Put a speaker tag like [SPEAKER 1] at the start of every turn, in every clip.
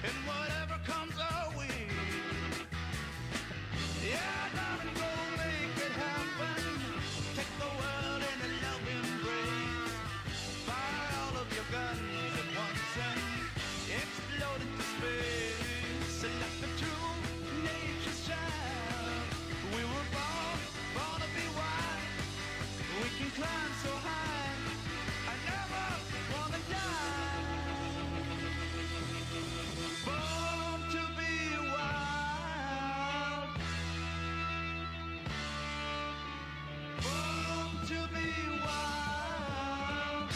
[SPEAKER 1] and whatever comes our way. Yeah, darling, go make it happen. Take the world in a loving embrace. Fire all of your guns at once and explode into space. And let the true nature shine. We were born to be wild. We can climb so high. I never wanna die. Born to be wild. Born to be wild.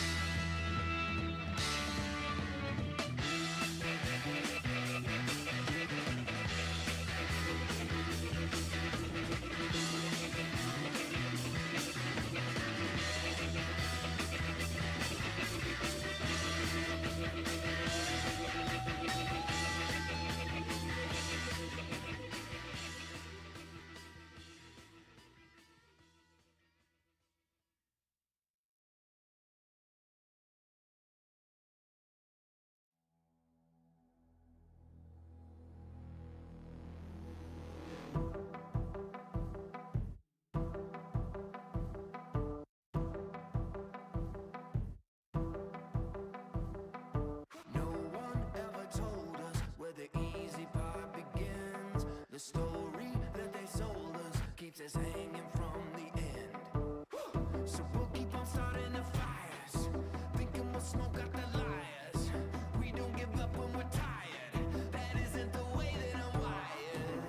[SPEAKER 2] No one ever told us where the easy part begins. The story that they sold us keeps us hanging from the end. So we'll keep on starting the fires, thinking we'll smoke out the liars. We don't give up when we're tired. That isn't the way that I'm wired.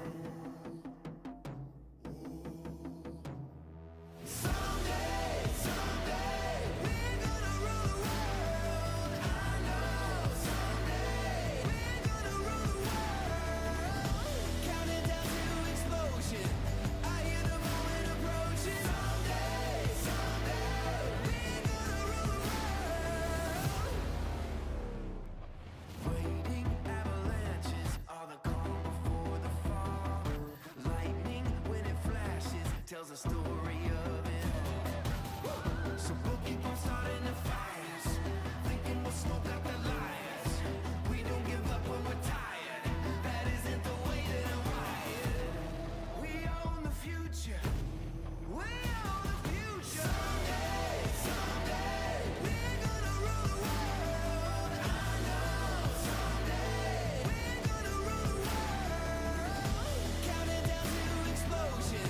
[SPEAKER 2] Someday, someday, we're gonna rule the world. I know someday we're gonna rule the world. Counting down to explosion. I hear the moment approaching. Someday, someday, we're gonna rule the world. Waiting avalanches are the calm before the fall. Lightning when it flashes tells a story of it all. So we'll keep on starting the fires, thinking we'll smoke out the liars. We don't give up when we're tired. That isn't the way that I'm wired. We own the future. We own the future. Someday, someday, we're gonna rule the world. I know someday we're gonna rule the world. Counting down to explosion.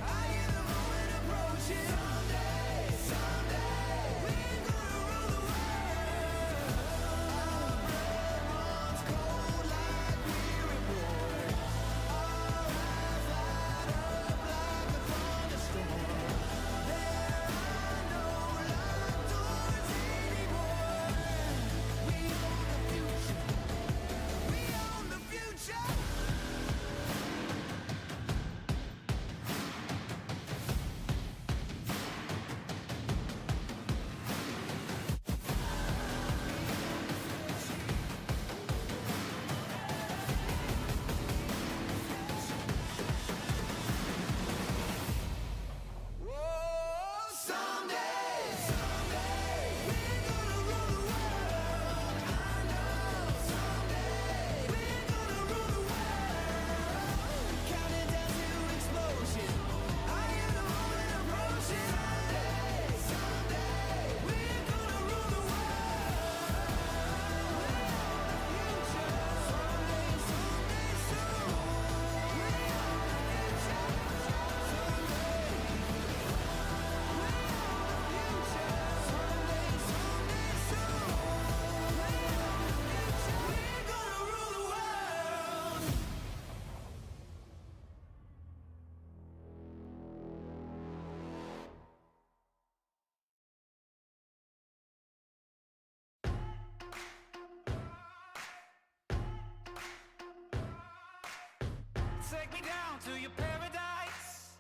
[SPEAKER 2] I hear the moment approaching. Someday, someday, we're gonna rule the world. Our blood runs cold like we're reborn. Our eyes light up like a thunderstorm. There are no locked doors anymore. We own the future. We own the future. Whoa, someday, someday, we're gonna rule the world. I know someday we're gonna rule the world. Counting down to explosion. I hear the moment approaching. Someday, someday, we're gonna rule the world. We own the future. Someday, someday, soon. We own the future. Someday. Take me down to your paradise.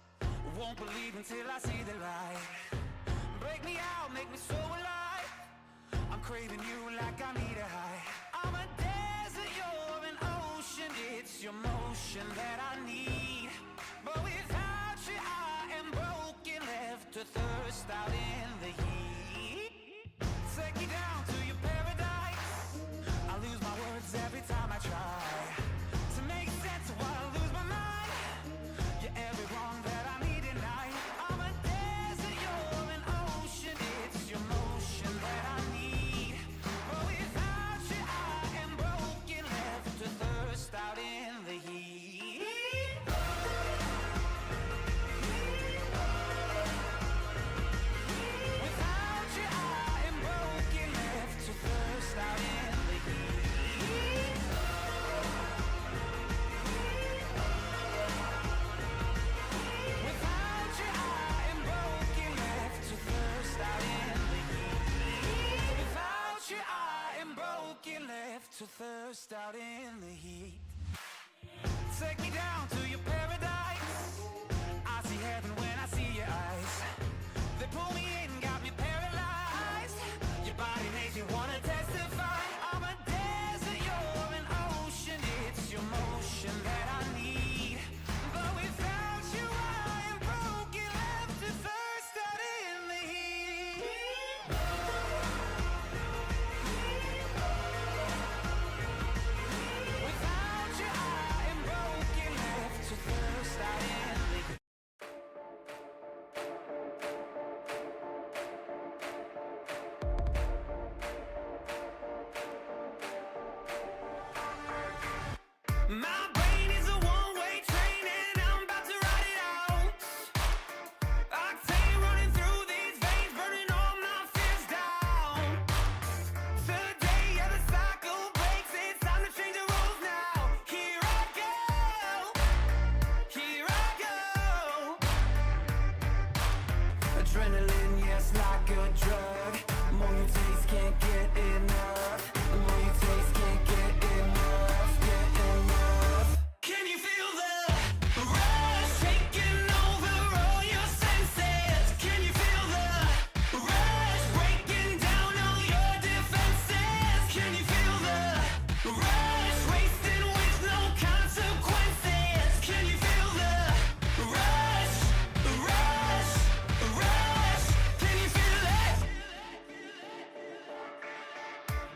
[SPEAKER 2] Won't believe until I see the light. Break me out, make me so alive. I'm craving you like I need a high. I'm a desert, you're an ocean. It's your motion that I need. But without you I am broken, left to thirst out in the heat. Take me down to your paradise. I lose my words every time I try. to thirst out in the heat. Take me down to your paradise. I see heaven when I see your eyes. They pull me in, got me paralyzed. Your body makes me wanna testify. I'm a desert, you're an ocean. It's your motion that I need. But without you I am broken, left to thirst out in the heat. Without you I am broken, left to thirst out in the heat. My brain is a one-way train and I'm about to ride it out. Octane running through these veins, burning all my fears down. The day of the cycle breaks, it's time to change the rules now. Here I go, here I go. Adrenaline, yes, like a drug. The more you taste, can't get enough. The more you taste, can't get enough, get enough. Can you feel the rush taking over all your senses? Can you feel the rush breaking down all your defenses? Can you feel the rush wasting with no consequences? Can you feel the rush, rush, rush? Can you feel it?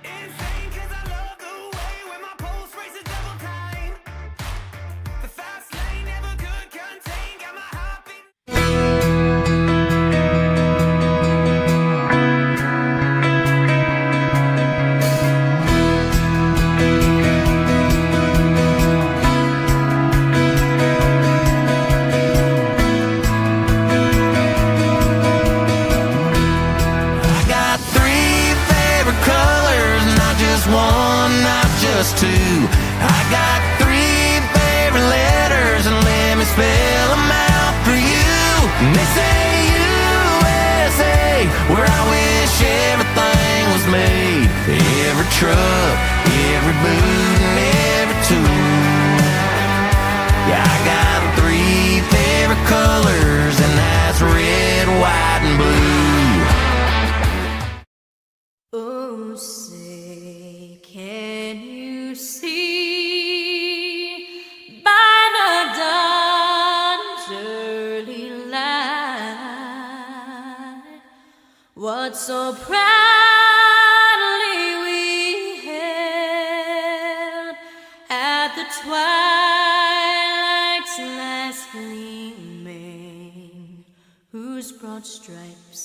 [SPEAKER 2] Insane 'cause I love the way when my pulse races double time. The fast lane never could contain, got my heart beating. I got three favorite colors, not just one, not just two. I got three favorite letters, and let me spell them out for you. And they say USA, where I wish everything was made. Every truck, every boot, and every tool. Yeah, I got three favorite colors, and that's red, white, and blue.
[SPEAKER 3] Oh, say, can you see by the dawn's early light what so proudly we held at the twilight's last gleaming, whose broad stripes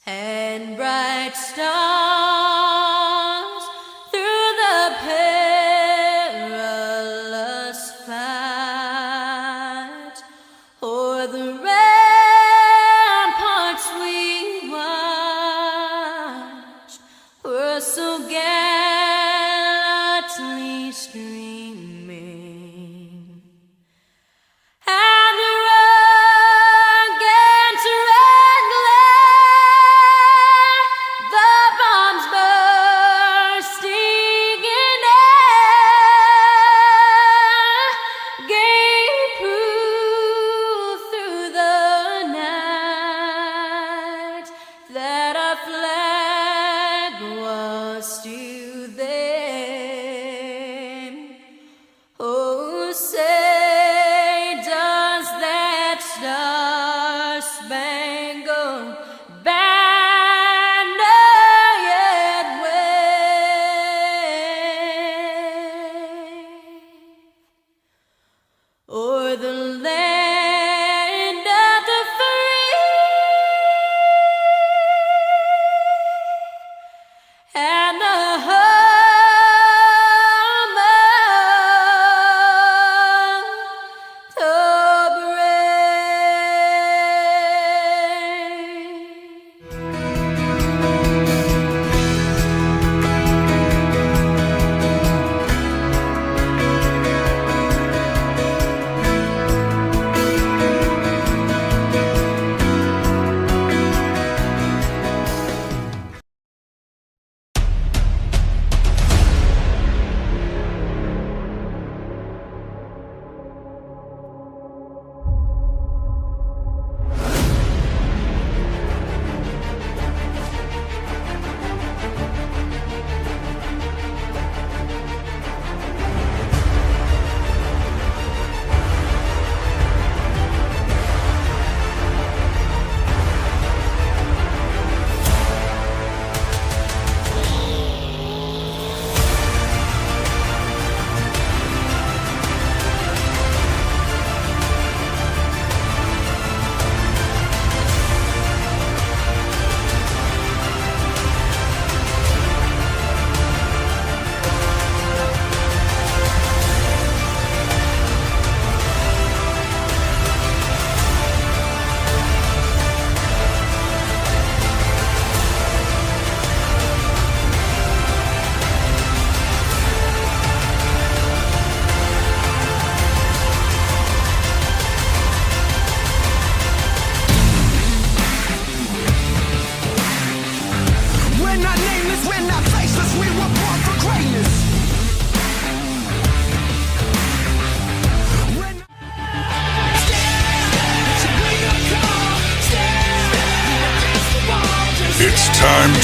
[SPEAKER 3] and bright stars through the perilous fight o'er the ramparts we watched were so gallantly streaming. And the rugged red glare, the bombs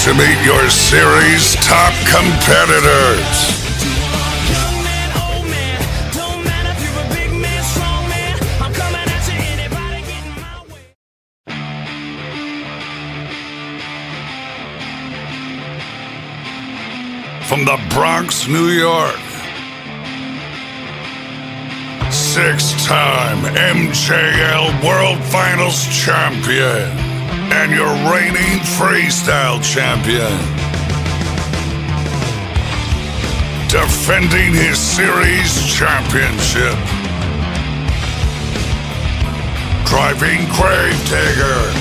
[SPEAKER 4] to meet your series' top competitors.
[SPEAKER 1] Young man, old man, don't matter if you're a big man, strong man. I'm coming at you, anybody getting my way.
[SPEAKER 4] From the Bronx, New York, six-time MJL World Finals champion and your reigning freestyle champion, defending his series championship, driving gravedigger,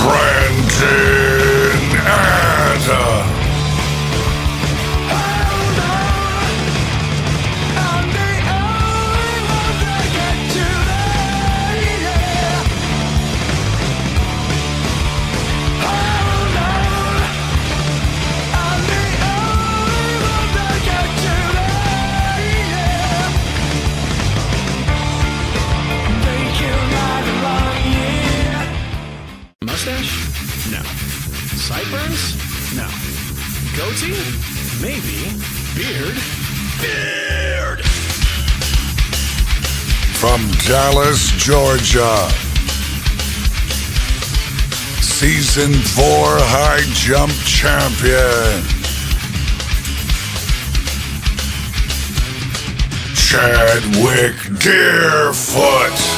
[SPEAKER 4] Brandon Adams.
[SPEAKER 5] Mustache? No. Sideburns? No. Goatee? Maybe. Beard? Beard!
[SPEAKER 4] From Dallas, Georgia, Season 4 high jump champion, Chadwick Deerfoot.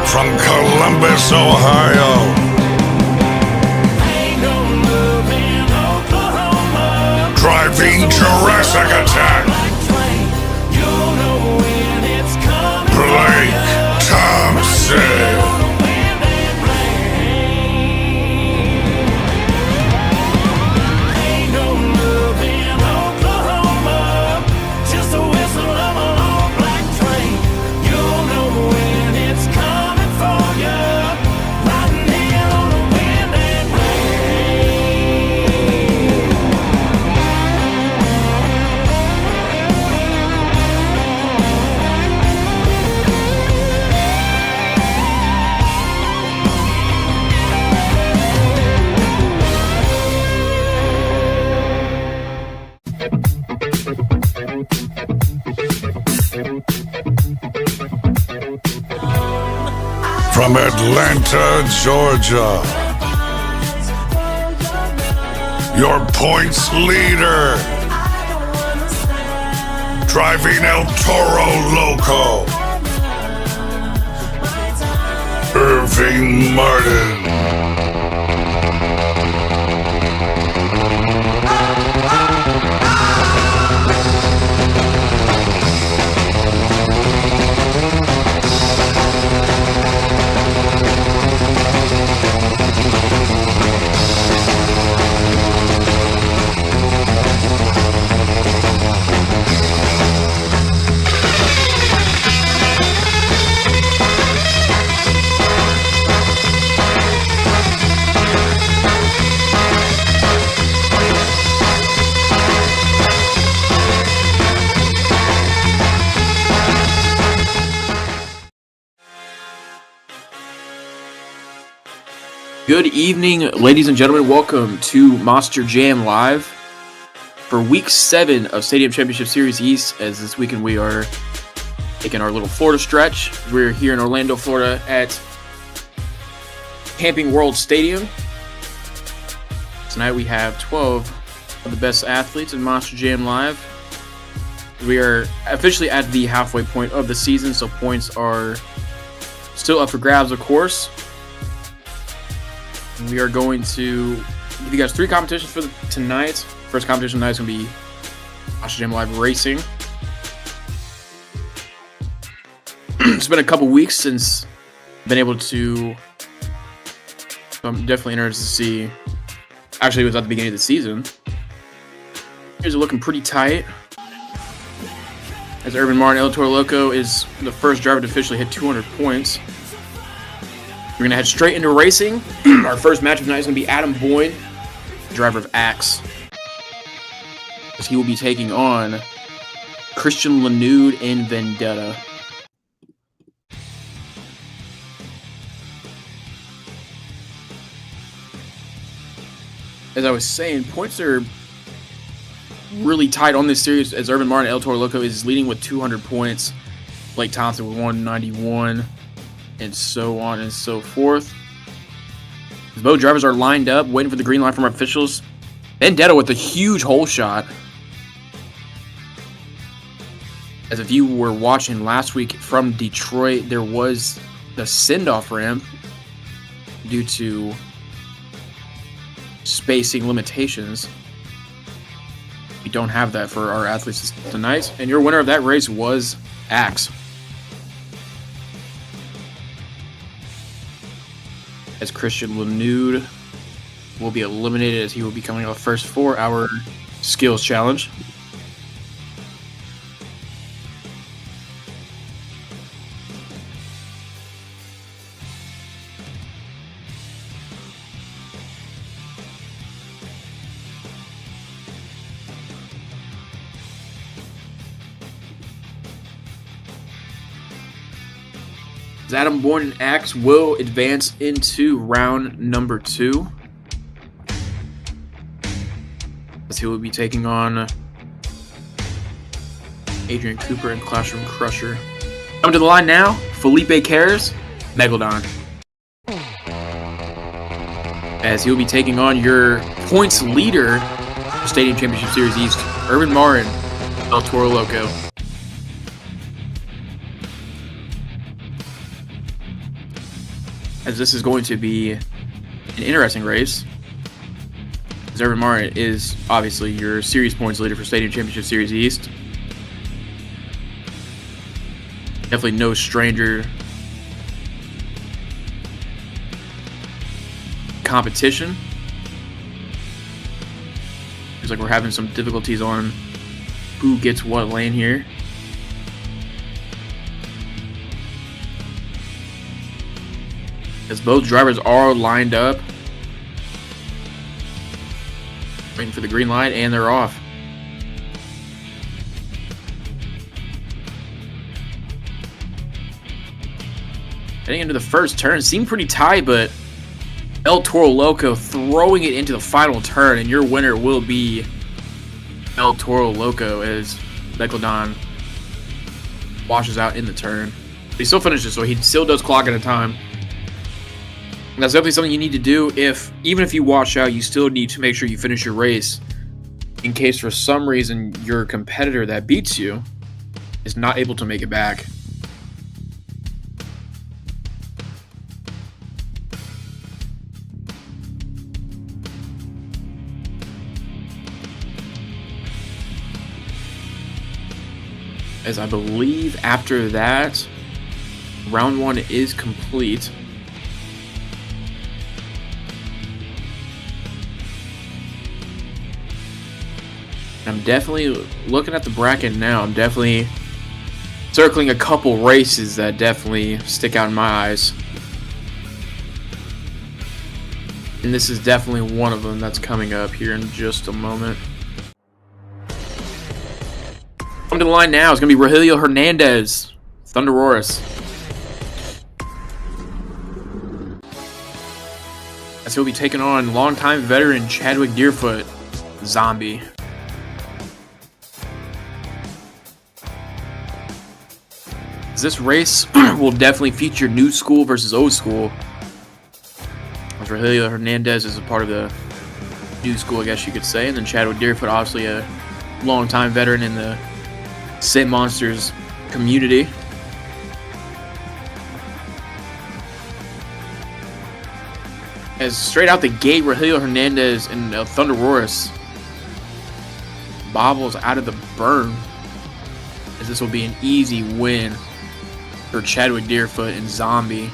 [SPEAKER 4] From Columbus, Ohio, driving Jurassic Attack, Blake Thompson. From Atlanta, Georgia, your points leader, driving El Toro Loco, Irving Martin.
[SPEAKER 6] Good evening, ladies and gentlemen. Welcome to Monster Jam Live for Week 7 of Stadium Championship Series East, as this weekend we are taking our little Florida stretch. We're here in Orlando, Florida at Camping World Stadium. Tonight we have 12 of the best athletes in Monster Jam Live. We are officially at the halfway point of the season, so points are still up for grabs, of course. We are going to give you guys 3 competitions for tonight. First competition tonight is going to be Monster Jam Live Racing. It's been a couple weeks since I've been able to. I'm definitely interested to see. Actually, it was at the beginning of the season. Here's looking pretty tight. As Urban Martin El Toro Loco is the first driver to officially hit 200 points. We're going to head straight into racing. Our first match of the night is going to be Adam Boyd, driver of Axe. As he will be taking on Christian Lanude in Vendetta. As I was saying, points are really tight on this series as Urban Martin El Toro Loco is leading with 200 points. Blake Thompson with 191, and so on and so forth. As both drivers are lined up, waiting for the green light from our officials. Vendetta with a huge hole shot. As if you were watching last week from Detroit, there was the send-off ramp due to spacing limitations. We don't have that for our athletes tonight. And your winner of that race was Axe. As Christian Lanude will be eliminated as he will be coming off the first 4-hour skills challenge. Adam Bourne and Axe will advance into round number 2. As he will be taking on Adrian Cooper and Classroom Crusher. Coming to the line now, Felipe Cares, Megalodon. As he will be taking on your points leader for Stadium Championship Series East, Urban Marin, El Toro Loco. As this is going to be an interesting race. As Urban Marin is obviously your series points leader for Stadium Championship Series East. Definitely no stranger competition. Looks like we're having some difficulties on who gets what lane here. As both drivers are lined up, waiting for the green light, and they're off. Heading into the first turn, seemed pretty tight, but El Toro Loco throwing it into the final turn, and your winner will be El Toro Loco as Megalodon washes out in the turn. But he still finishes, so he still does clock at a time. And that's definitely something you need to do. Even if you wash out, you still need to make sure you finish your race in case for some reason your competitor that beats you is not able to make it back. As I believe after that, round 1 is complete. I'm definitely looking at the bracket now. I'm definitely circling a couple races that definitely stick out in my eyes. And this is definitely one of them that's coming up here in just a moment. Coming to the line now is going to be Rogelio Hernandez, Thunderoris. As he'll be taking on longtime veteran Chadwick Deerfoot, Zombie. This race will definitely feature new school versus old school. Rogelio Hernandez is a part of the new school, I guess you could say, and then Chadwick Deerfoot, obviously a longtime veteran in the St. Monsters community. As straight out the gate, Rogelio Hernandez and Thunderoris bobbles out of the berm, as this will be an easy win for Chadwick Deerfoot and Zombie.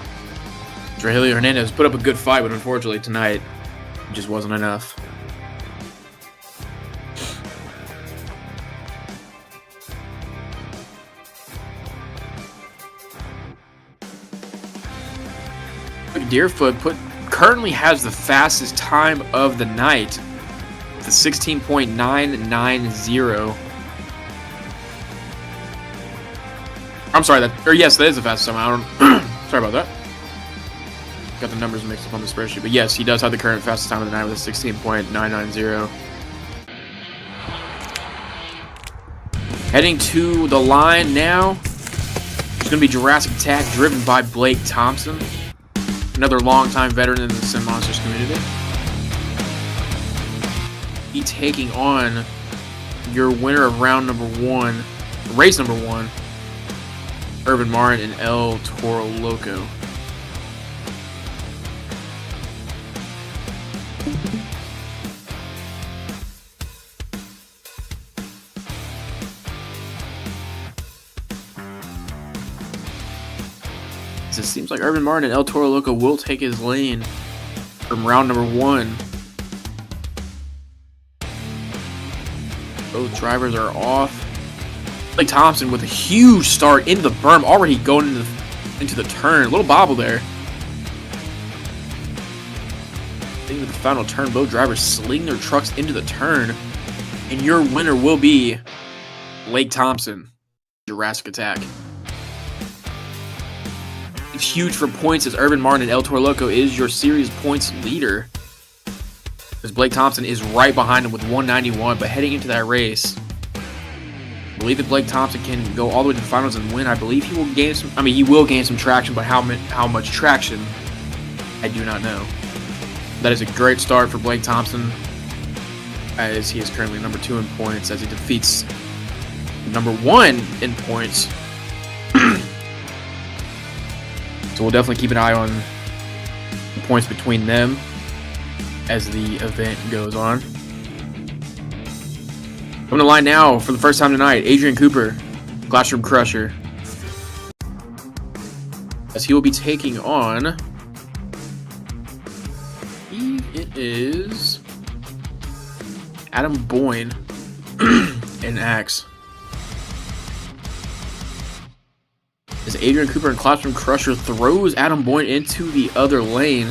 [SPEAKER 6] Trujillo Hernandez put up a good fight, but unfortunately tonight it just wasn't enough. Deerfoot currently has the fastest time of the night with a 16.990. I'm sorry, yes, that is the fastest time. I don't sorry about that. Got the numbers mixed up on the spreadsheet, but yes, he does have the current fastest time of the night with a 16.990. Heading to the line now. It's going to be Jurassic Attack driven by Blake Thompson, another longtime veteran in the Sim Monsters community. He taking on your winner of round number 1, race number 1, Urban Martin and El Toro Loco. It seems like Urban Martin and El Toro Loco will take his lane from round number 1. Both drivers are off. Blake Thompson with a huge start into the berm, already going into the turn. A little bobble there. Into the final turn, both drivers sling their trucks into the turn, and your winner will be Blake Thompson, Jurassic Attack. It's huge for points as Urban Martin and El Toro Loco is your series points leader, as Blake Thompson is right behind him with 191. But heading into that race, I believe that Blake Thompson can go all the way to the finals and win. I believe he will gain some. He will gain some traction, but how much traction, I do not know. That is a great start for Blake Thompson, as he is currently number 2 in points, as he defeats number 1 in points. So we'll definitely keep an eye on the points between them as the event goes on. Coming to line now for the first time tonight, Adrian Cooper, Classroom Crusher, as he will be taking on, it is Adam Boyne and Axe. As Adrian Cooper and Classroom Crusher throws Adam Boyne into the other lane,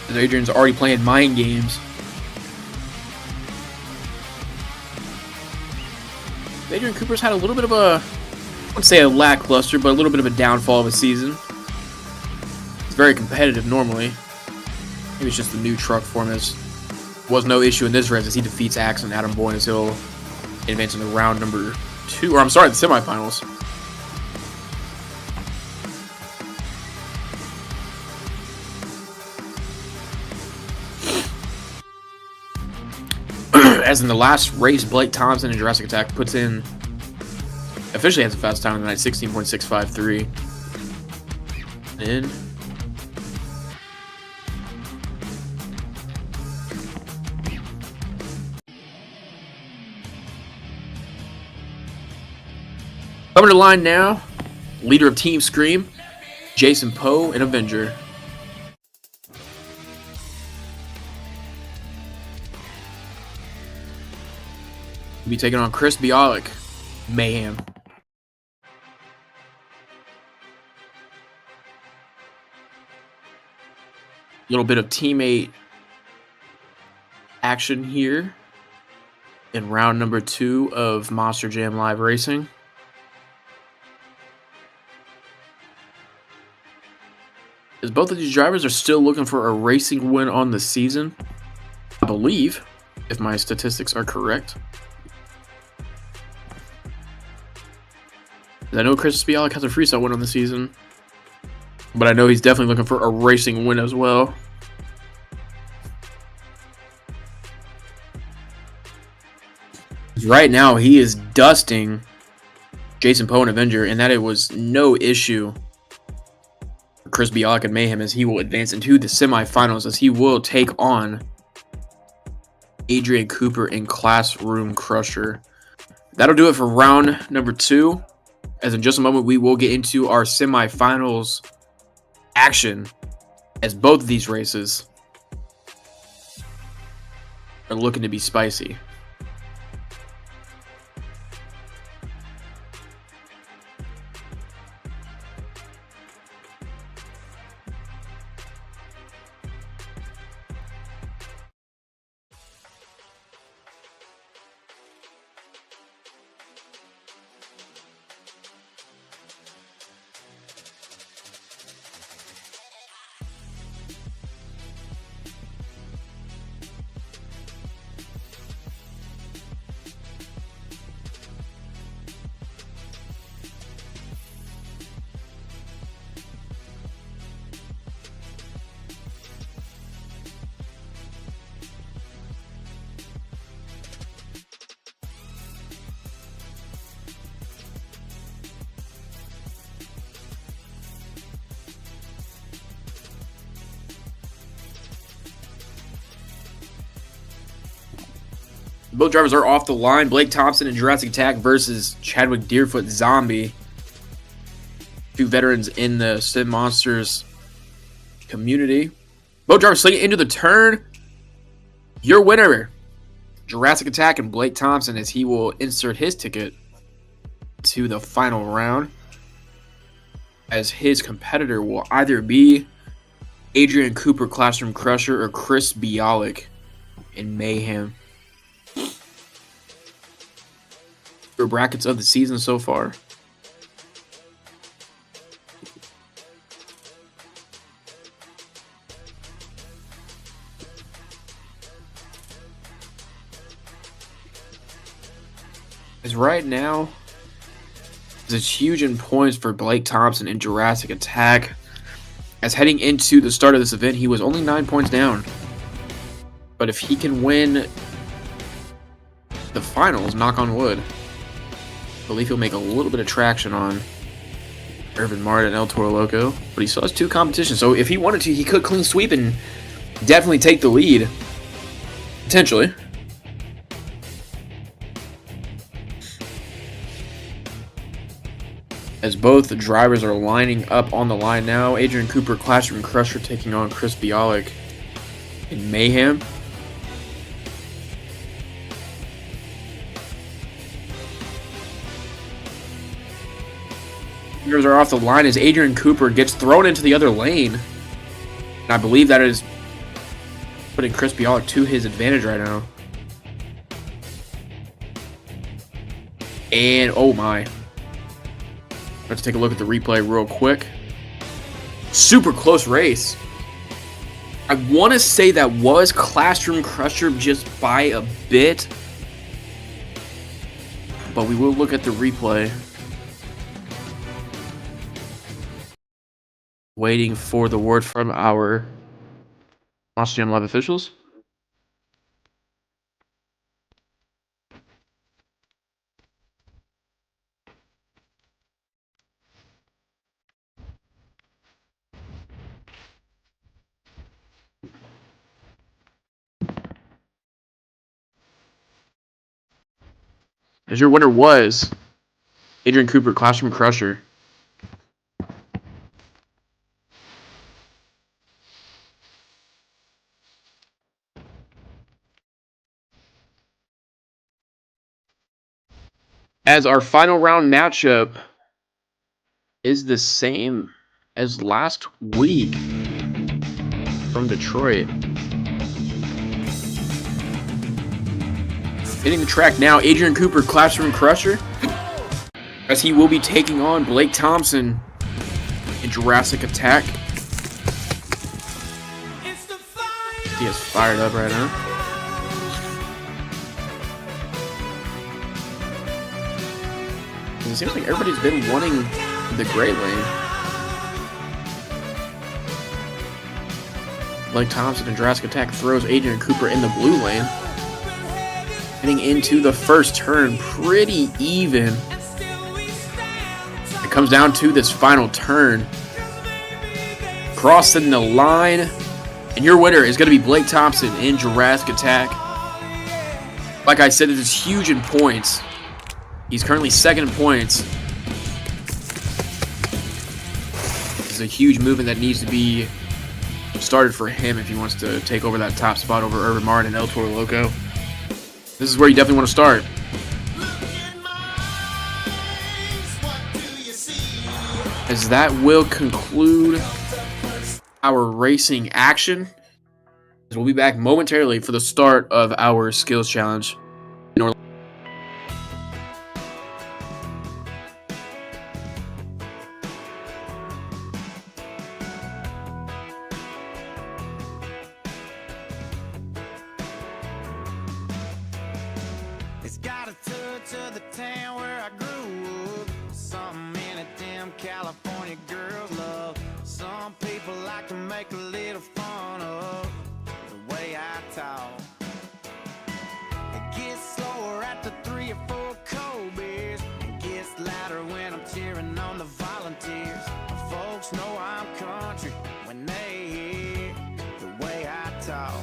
[SPEAKER 6] as Adrian's already playing mind games. Adrian Cooper's had a little bit of a, I wouldn't say a lackluster, but a little bit of a downfall of a season. It's very competitive normally. Maybe it's just the new truck for him. Was no issue in this race as he defeats Axe and Adam Boyne as he'll advance into round number 2, or I'm sorry, the semifinals. As in the last race, Blake Thompson and Jurassic Attack officially has the fastest time of the night, 16.653. And coming to line now, leader of Team Scream, Jason Poe and Avenger. We'll be taking on Chris Bialik, Mayhem. A little bit of teammate action here in round number 2 of Monster Jam Live Racing. As both of these drivers are still looking for a racing win on the season, I believe, if my statistics are correct. I know Chris Bialik has a freestyle win on the season, but I know he's definitely looking for a racing win as well. Right now, he is dusting Jason Poe and Avenger, and that it was no issue for Chris Bialik and Mayhem as he will advance into the semifinals, as he will take on Adrian Cooper in Classroom Crusher. That'll do it for round number 2. As in just a moment, we will get into our semifinals action, as both of these races are looking to be spicy. Both drivers are off the line. Blake Thompson in Jurassic Attack versus Chadwick Deerfoot Zombie. 2 veterans in the Sim Monsters community. Both drivers slinging into the turn. Your winner, Jurassic Attack and Blake Thompson, as he will insert his ticket to the final round. As his competitor will either be Adrian Cooper, Classroom Crusher, or Chris Bialik in Mayhem. For brackets of the season so far. As right now, it's huge in points for Blake Thompson in Jurassic Attack. As heading into the start of this event, he was only 9 points down. But if he can win the finals, knock on wood, I believe he'll make a little bit of traction on Irvin Martin and El Toro Loco. But he still has 2 competitions, so if he wanted to, he could clean sweep and definitely take the lead. Potentially. As both the drivers are lining up on the line now. Adrian Cooper, Classroom Crusher, taking on Chris Bialik in Mayhem. Drivers are off the line as Adrian Cooper gets thrown into the other lane. And I believe that is putting Chris Bialik to his advantage right now. And oh my. Let's take a look at the replay real quick. Super close race. I want to say that was Classroom Crusher just by a bit. But we will look at the replay. Waiting for the word from our Monster Jam Live officials. As your winner was Adrian Cooper, Classroom Crusher. As our final round matchup is the same as last week from Detroit. Hitting the track now, Adrian Cooper, Classroom Crusher, as he will be taking on Blake Thompson in Jurassic Attack. He is fired up right now. It seems like everybody's been wanting the gray lane. Blake Thompson in Jurassic Attack throws Adrian Cooper in the blue lane. Heading into the first turn, pretty even. It comes down to this final turn. Crossing the line. And your winner is going to be Blake Thompson in Jurassic Attack. Like I said, it is huge in points. He's currently second in points. This is a huge movement that needs to be started for him if he wants to take over that top spot over Urban Martin and El Toro Loco. This is where you definitely want to start. As that will conclude our racing action. We'll be back momentarily for the start of our skills challenge in Orlando.
[SPEAKER 2] It's got a touch of the town where I grew up. Something in it them California girls love. Some people like to make a little fun of the way I talk. It gets slower after 3 or 4 cold beers. It gets louder when I'm cheering on the volunteers. My folks know I'm country when they hear the way I talk.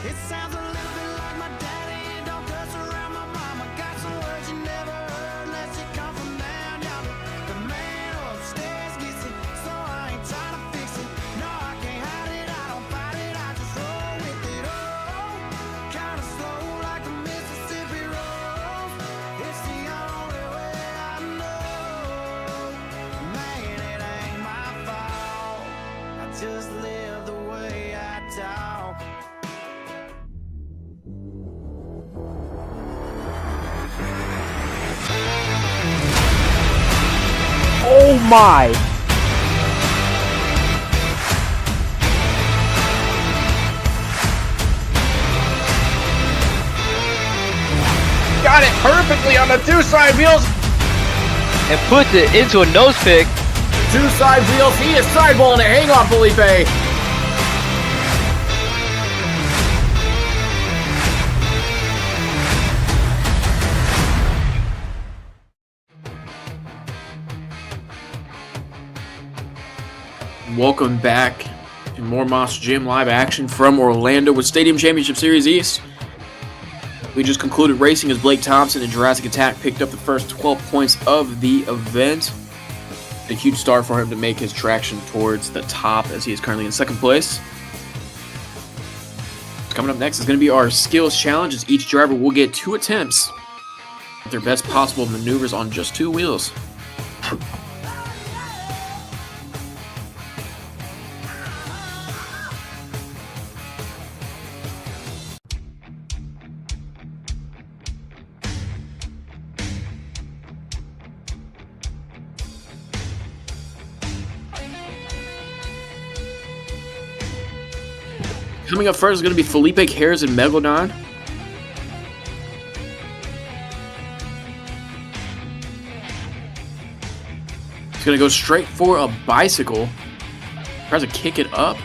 [SPEAKER 2] It sounds a little bit like my daddy. It don't cuss around my mama. Got some words you never heard unless you come from down yonder. The man upstairs gets it, so I ain't trying to fix it. No, I can't hide it, I don't fight it, I just roll with it. Oh, kinda slow like a Mississippi roll. It's the only way I know. Man, it ain't my fault. I just live the way I talk.
[SPEAKER 7] Oh my!
[SPEAKER 8] Got it perfectly on the 2 side wheels.
[SPEAKER 7] And puts it into a nose pick.
[SPEAKER 8] 2 side wheels. He is sideballing it. Hang on, Felipe.
[SPEAKER 6] Welcome back to more Monster Jam live action from Orlando with Stadium Championship Series East. We just concluded racing as Blake Thompson and Jurassic Attack picked up the first 12 points of the event. A huge start for him to make his traction towards the top as he is currently in second place. Coming up next is going to be our skills challenge as each driver will get 2 attempts at their best possible maneuvers on just 2 wheels. Coming up first is going to be Felipe Cares and Megalodon. He's going to go straight for a bicycle. Tries to kick it up.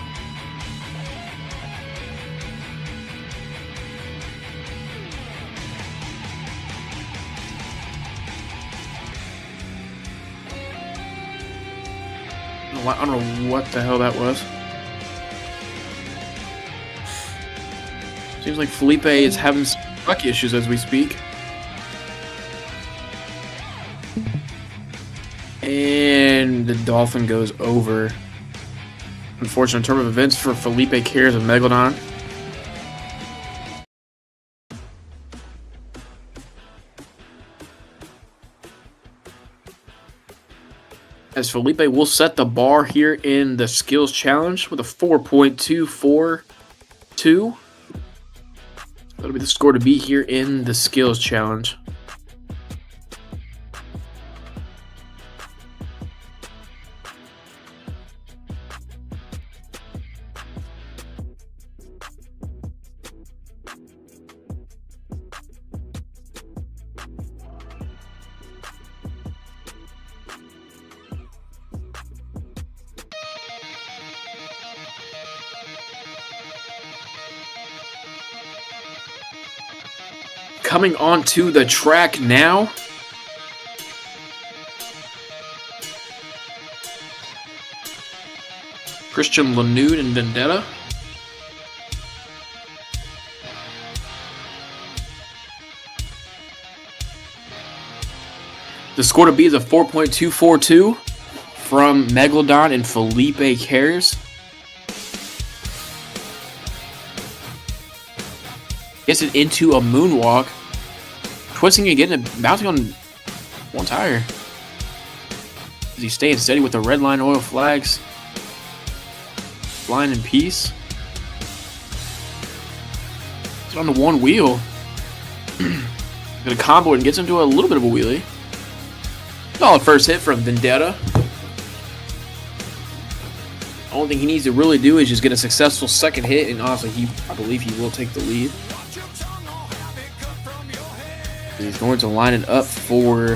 [SPEAKER 6] I don't know what the hell that was. Seems like Felipe is having some truck issues as we speak. And the Dolphin goes over. Unfortunate turn of events for Felipe Cares and Megalodon. As Felipe will set the bar here in the skills challenge with a 4.242. That'll be the score to beat here in the skills challenge. Coming onto the track now. Christian Lanude and Vendetta. The score to beat is a 4.242 from Megalodon and Felipe Cares. Gets it into a moonwalk. Twisting again and bouncing on one tire. As he's staying steady with the red line oil flags. Flying in peace. It's on the one wheel. Gonna combo it and gets into a little bit of a wheelie. Solid first hit from Vendetta. Only thing he needs to really do is just get a successful second hit, and honestly, I believe he will take the lead. He's going to line it up for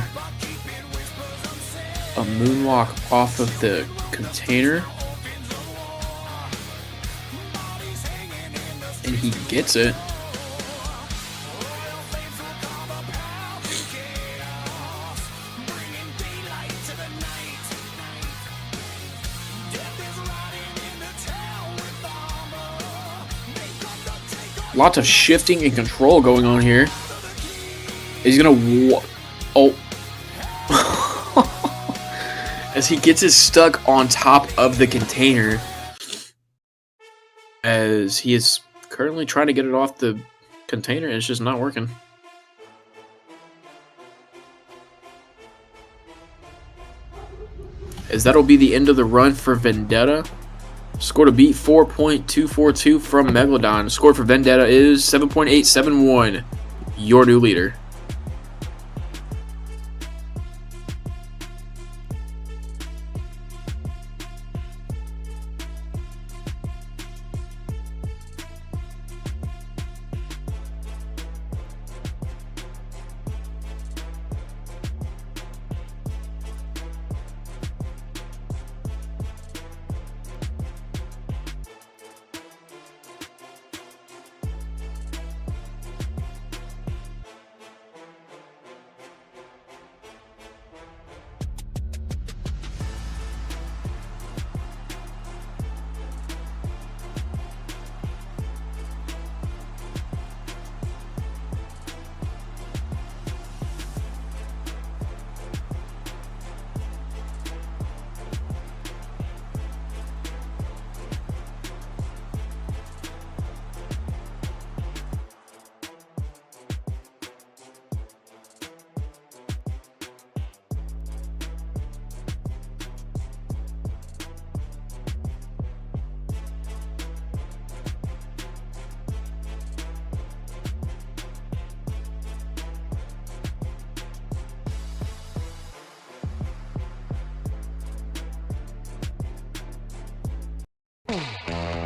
[SPEAKER 6] a moonwalk off of the container. And he gets it. Lots of shifting and control going on here. He's gonna as he gets his stuck on top of the container, as he is currently trying to get it off the container and it's just not working. As that'll be the end of the run for Vendetta. Score to beat 4.242 from Megalodon. Score for Vendetta is 7.871. Your new leader.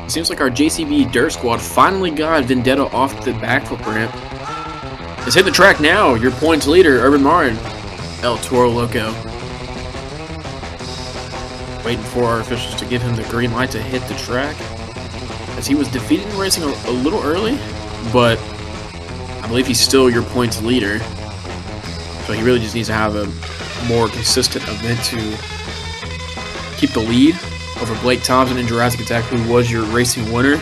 [SPEAKER 6] Seems like our JCB Dirt Squad finally got Vendetta off the backflip ramp. Let's hit the track now. Your points leader, Urban Marin, El Toro Loco. Waiting for our officials to give him the green light to hit the track, as he was defeated in racing a little early, but I believe he's still your points leader. So he really just needs to have a more consistent event to keep the lead over Blake Thompson in Jurassic Attack, who was your racing winner.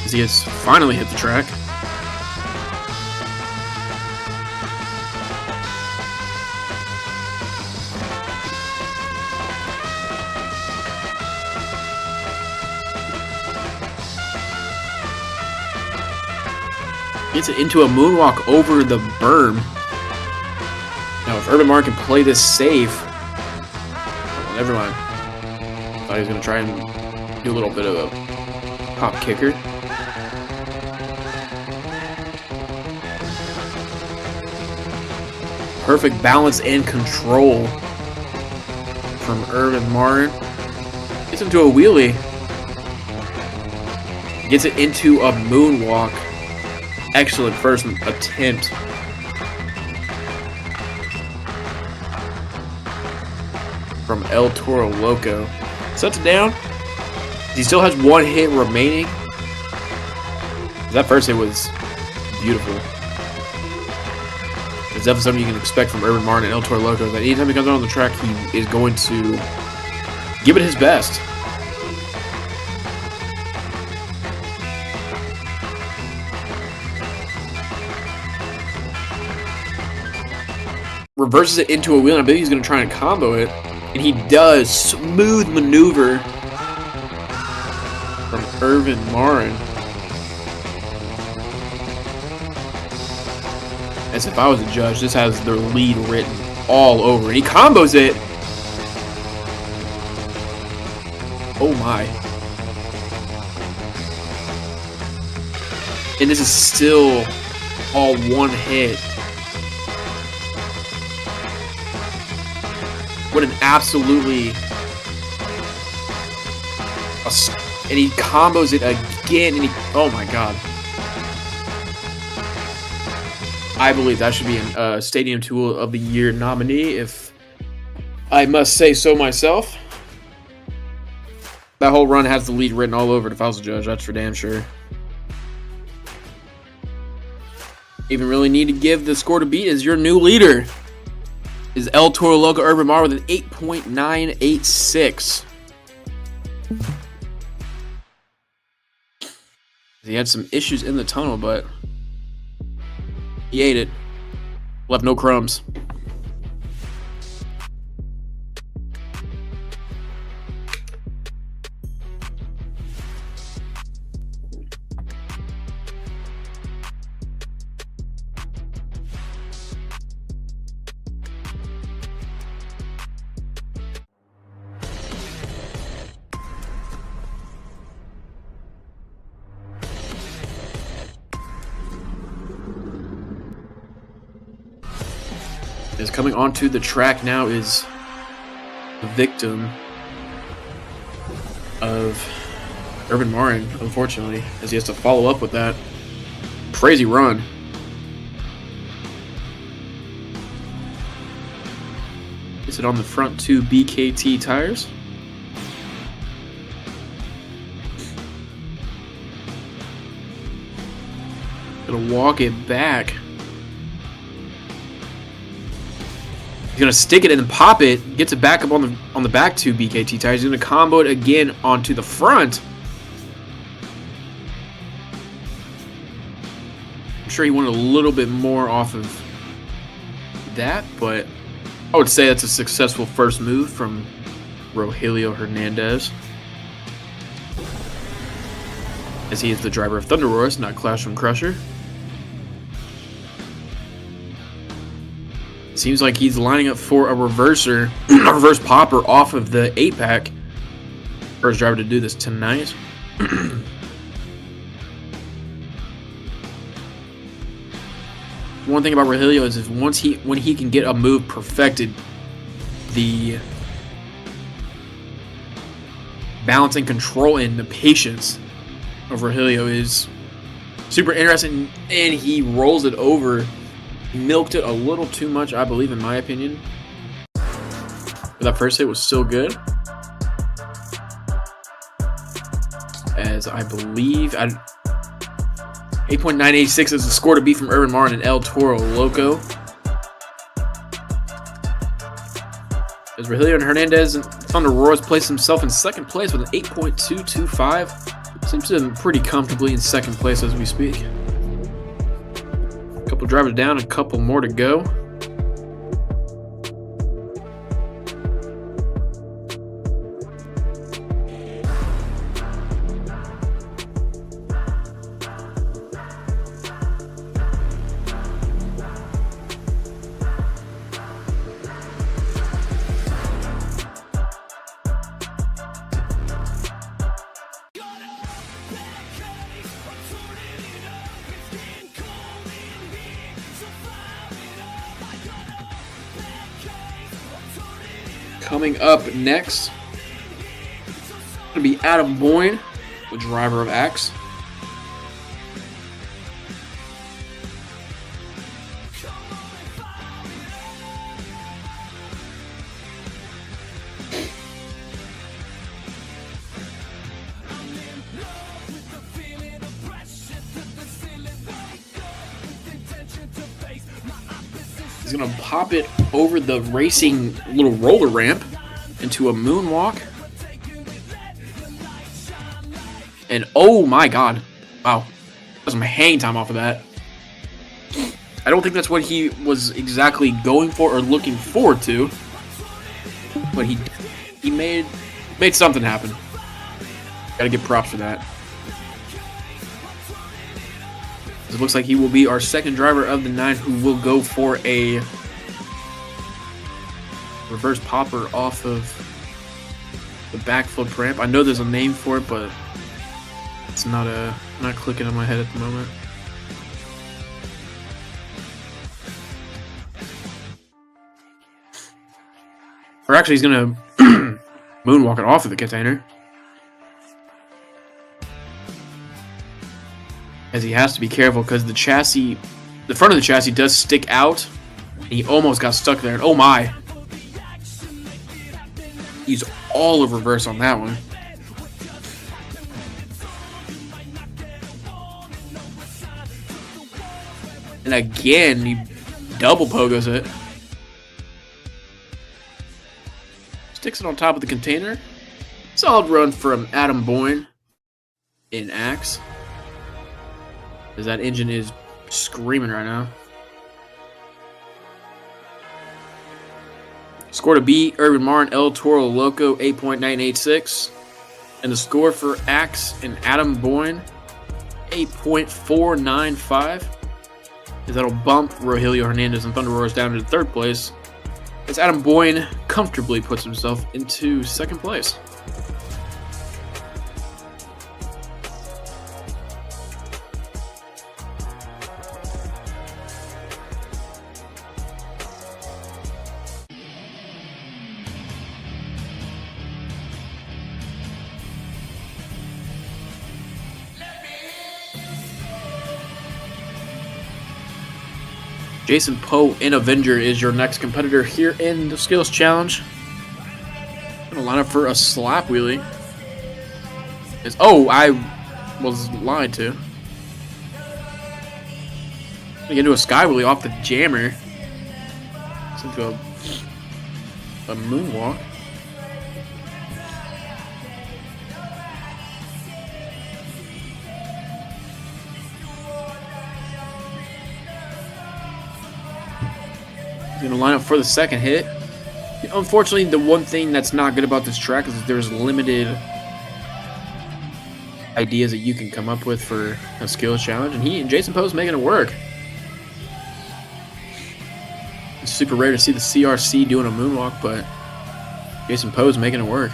[SPEAKER 6] As he has finally hit the track. Gets it into a moonwalk over the berm. Now, if Urban Mark can play this safe, well, never mind. Thought he was going to try and do a little bit of a pop kicker. Perfect balance and control from Urban Martin. Gets into a wheelie. Gets it into a moonwalk. Excellent first attempt. From El Toro Loco. Sets it down. He still has one hit remaining. That first hit was beautiful. It's definitely something you can expect from Urban Martin and El Toro Loco. That anytime he comes out on the track, he is going to give it his best. Reverses it into a wheel, and I believe he's going to try and combo it. And he does. Smooth maneuver from Irvin Marin. As if I was a judge, this has their lead written all over. And he combos it. Oh my. And this is still all one hit. What an absolutely... And he combos it again, and he... Oh my god. I believe that should be a Stadium Tool of the Year nominee, if I must say so myself. That whole run has the lead written all over it if I was a judge, that's for damn sure. Even really need to give the score to beat is your new leader. Is El Toro Loco Urban Mar with an 8.986. He had some issues in the tunnel, but he ate it. Left no crumbs. Is coming onto the track now is the victim of Urban Marin, unfortunately, as he has to follow up with that crazy run. Is it on the front two BKT tires? Gonna walk it back. He's gonna stick it and then pop it. Gets it back up on the back two BKT tires. He's gonna combo it again onto the front. I'm sure he wanted a little bit more off of that, but I would say that's a successful first move from Rogelio Hernandez, as he is the driver of Thunder Roars, not Classroom Crusher. Seems like he's lining up for a reverser, a reverse popper off of the 8-pack. First driver to do this tonight. One thing about Rogelio is when he can get a move perfected, the balance and control and the patience of Rogelio is super interesting, and he rolls it over. Milked it a little too much, I believe, in my opinion. But that first hit was still good. As I believe 8.986 is the score to beat from Urban Marin and El Toro Loco. As Rogelio and Hernandez and Thunder Roars placed himself in second place with an 8.225. Seems to be pretty comfortably in second place as we speak. Couple drivers down, a couple more to go. Coming up next, going to be Adam Boyne, the driver of Axe. He's going to pop it over the racing little roller ramp into a moonwalk. And oh my god. Wow. That's some hang time off of that. I don't think that's what he was exactly going for or looking forward to. But he made something happen. Gotta give props for that. It looks like he will be our second driver of the night who will go for a reverse popper off of the backflip ramp. I know there's a name for it, but it's not clicking in my head at the moment. Or actually, he's gonna moonwalk it off of the container. As he has to be careful because the chassis, the front of the chassis does stick out. And he almost got stuck there. And oh my. He's all of reverse on that one. And again, he double pogos it. Sticks it on top of the container. Solid run from Adam Boyne in Axe. As that engine is screaming right now. Score to beat Urban Martin, El Toro Loco, 8.986. And the score for Axe and Adam Boyne, 8.495. As that'll bump Rogelio Hernandez and Thunder Roars down to third place. As Adam Boyne comfortably puts himself into second place. Jason Poe in Avenger is your next competitor here in the Skills Challenge. Gonna line up for a slap wheelie. Oh, I was lied to. Gonna get into a sky wheelie off the jammer. It's into a moonwalk. Going to line up for the second hit. Unfortunately, the one thing that's not good about this track is that there's limited ideas that you can come up with for a skills challenge, and Jason Poe's making it work. It's super rare to see the CRC doing a moonwalk, but Jason Poe's making it work.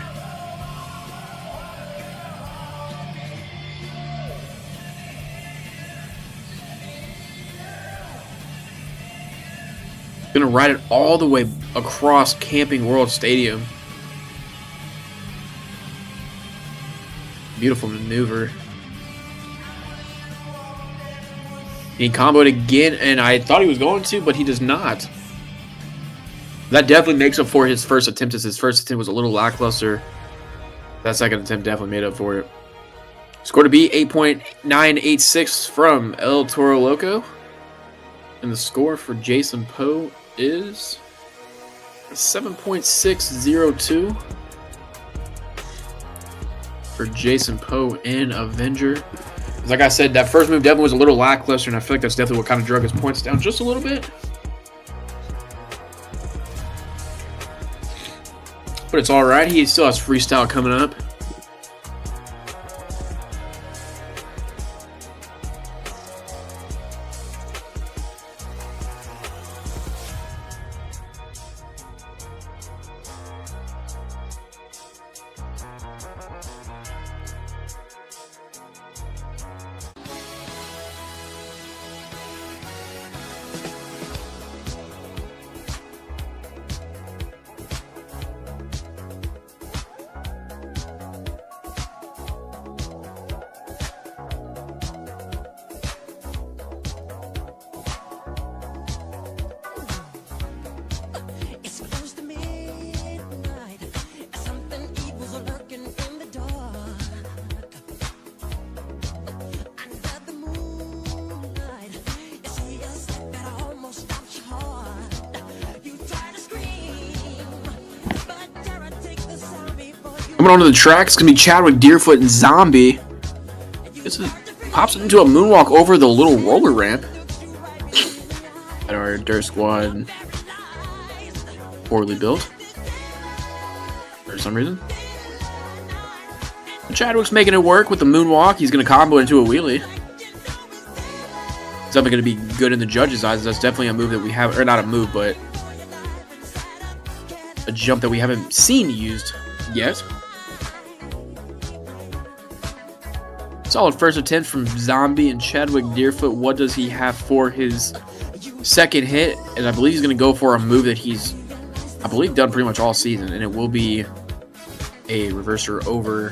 [SPEAKER 6] Gonna ride it all the way across Camping World Stadium. Beautiful maneuver. He comboed again, and I thought he was going to, but he does not. That definitely makes up for his first attempt, as his first attempt was a little lackluster. That second attempt definitely made up for it. Score to beat 8.986 from El Toro Loco. And the score for Jason Poe is 7.602 for Jason Poe in Avenger. Like I said, that first move definitely was a little lackluster, and I feel like that's definitely what kind of drug his points down just a little bit. But it's alright, he still has freestyle coming up.
[SPEAKER 2] It's close to midnight. Something evil's lurking in the dark. Under the moonlight, you see a sight that almost stops your heart. You try to scream, but terror takes the sound before you.
[SPEAKER 6] Coming onto the track, it's going to be Chadwick, Deerfoot, and Zombie. Pops into a moonwalk over the little roller ramp. At our Dirt Squad, poorly built for some reason. Chadwick's making it work with the moonwalk. He's going to combo into a wheelie. It's definitely going to be good in the judges' eyes. That's definitely a move that we have, or not a move, but a jump that we haven't seen used yet. Solid first attempt from Zombie and Chadwick Deerfoot. What does he have for his second hit? And I believe he's going to go for a move that he's, I believe, done pretty much all season, and it will be a reverser over, a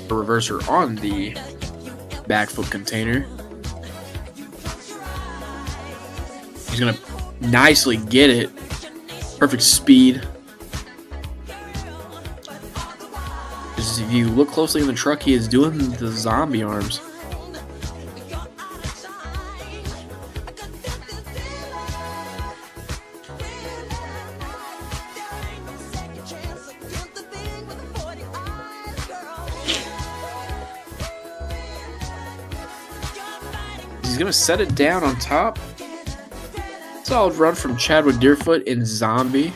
[SPEAKER 6] reverser on the back foot container. He's going to nicely get it. Perfect speed. If you look closely in the truck, he is doing the zombie arms. He's going to set it down on top. Solid run from Chadwick Deerfoot in Zombie.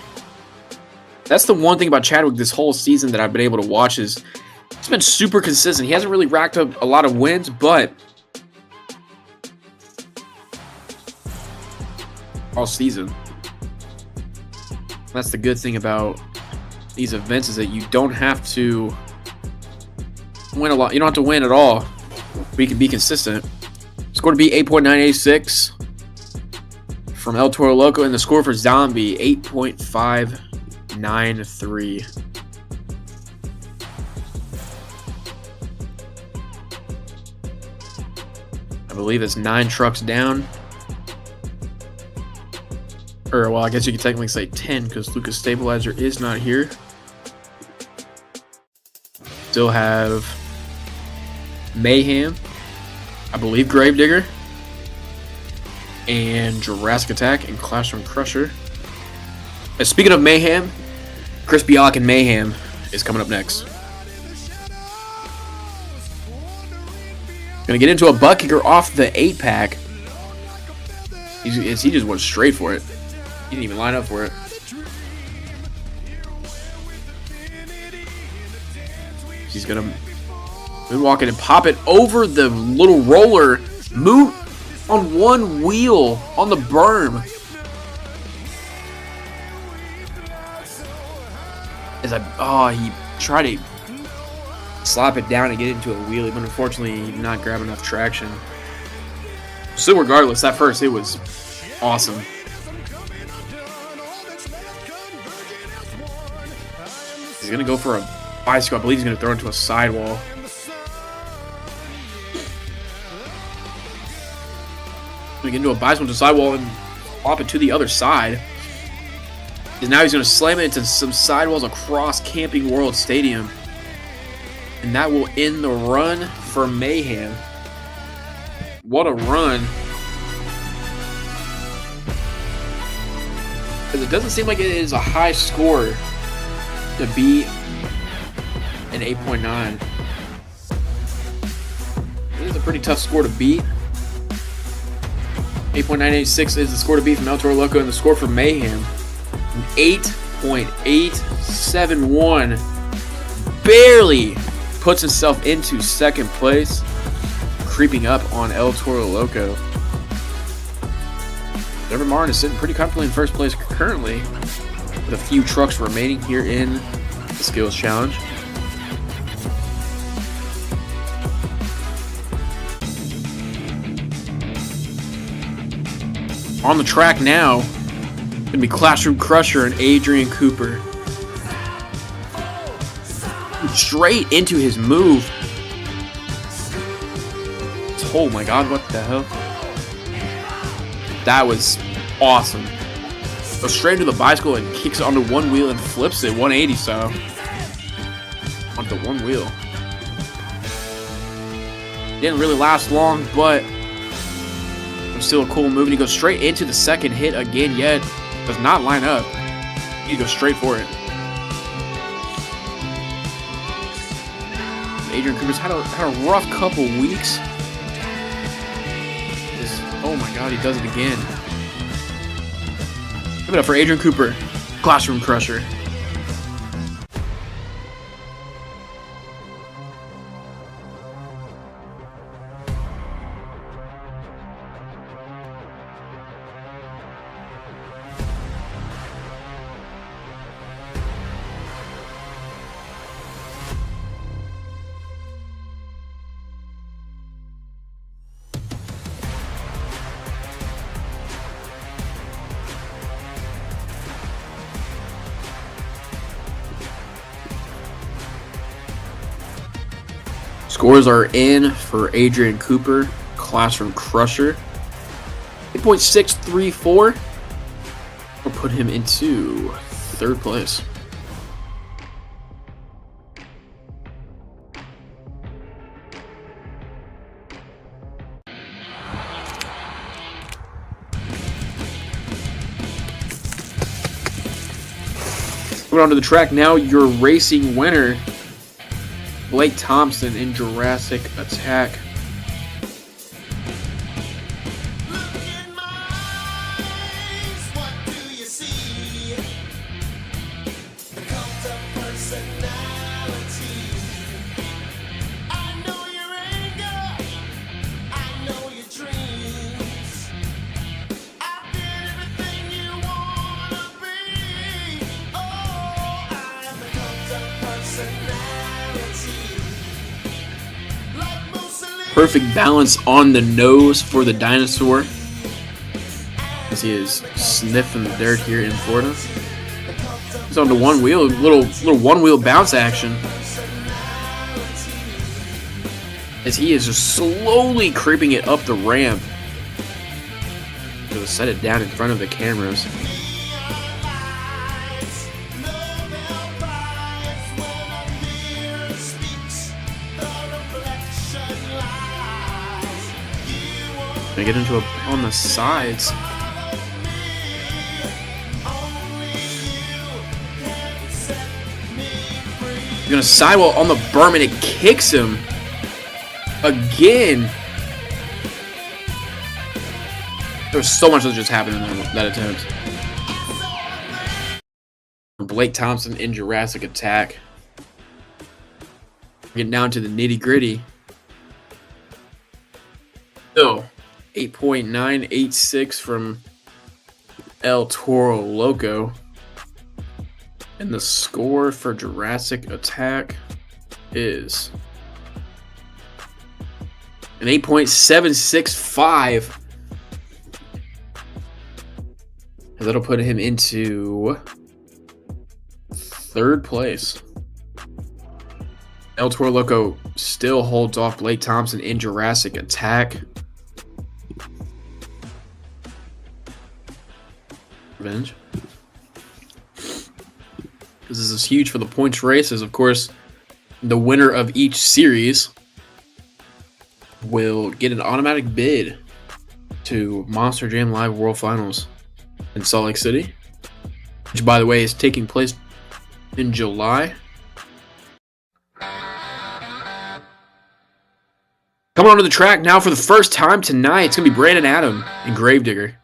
[SPEAKER 6] That's the one thing about Chadwick this whole season that I've been able to watch is he's been super consistent. He hasn't really racked up a lot of wins, but all season. That's the good thing about these events is that you don't have to win a lot. You don't have to win at all. But you can be consistent. Score to be 8.986 from El Toro Loco, and the score for Zombie 8.593. I believe it's 9 trucks down. Or, well, I guess you could technically say 10 because Lucas Stabilizer is not here. Still have Mayhem, I believe Gravedigger, and Jurassic Attack and Classroom Crusher. And speaking of Mayhem, Chris Bialik and Mayhem is coming up next. Gonna get into a butt kicker off the 8-pack. He just went straight for it. He didn't even line up for it. He's gonna moonwalk it and pop it over the little roller. Move on one wheel on the berm. He tried to slap it down and get into a wheelie, but unfortunately not grab enough traction. So regardless, that first hit was awesome. He's gonna go for a bicycle. I believe he's gonna throw it into a sidewall. Gonna get into a bicycle to the sidewall and pop it to the other side. And now he's gonna slam it into some sidewalls across Camping World Stadium. And that will end the run for Mayhem. What a run. Because it doesn't seem like it is a high score to beat an 8.9. It is a pretty tough score to beat. 8.986 is the score to beat from El Toro Loco, and the score for Mayhem, 8.871. Barely puts himself into second place, creeping up on El Toro Loco. Trevor Martin is sitting pretty comfortably in first place currently, with a few trucks remaining here in the Skills Challenge. On the track now, gonna be Classroom Crusher and Adrian Cooper. Straight into his move. Oh my god, what the hell? That was awesome. Goes straight into the bicycle and kicks onto one wheel and flips it 180 style. Onto one wheel. Didn't really last long, but still a cool move. And he goes straight into the second hit again, yet does not line up. He goes straight for it. Adrian Cooper's had a rough couple weeks. Oh my god, he does it again. Give it up for Adrian Cooper, Classroom Crusher. Scores are in for Adrian Cooper, Classroom Crusher. 8.634. We'll put him into 3rd place. Moving on to the track now, your racing winner, Blake Thompson in Jurassic Attack.
[SPEAKER 2] Look in my eyes, what do you see? The cult of personality. I know your anger, I know your dreams. I've been everything you wanna be. Oh, I am the cult of personality.
[SPEAKER 6] Perfect balance on the nose for the dinosaur, as he is sniffing the dirt here in Florida. He's on the one wheel, little one wheel bounce action, as he is just slowly creeping it up the ramp to set it down in front of the cameras. Gonna get into on the sides. Gonna sidewall on the berm and it kicks him again. There's so much that just happened in that attempt. Blake Thompson in Jurassic Attack. Getting down to the nitty gritty. Still 8.986 from El Toro Loco. And the score for Jurassic Attack is an 8.765. And that'll put him into 3rd place. El Toro Loco still holds off Blake Thompson in Jurassic Attack. Revenge. This is huge for the points race, as of course the winner of each series will get an automatic bid to Monster Jam Live World Finals in Salt Lake City, which by the way is taking place in July. Coming onto the track now for the first time tonight, it's going to be Brandon Adam and Gravedigger.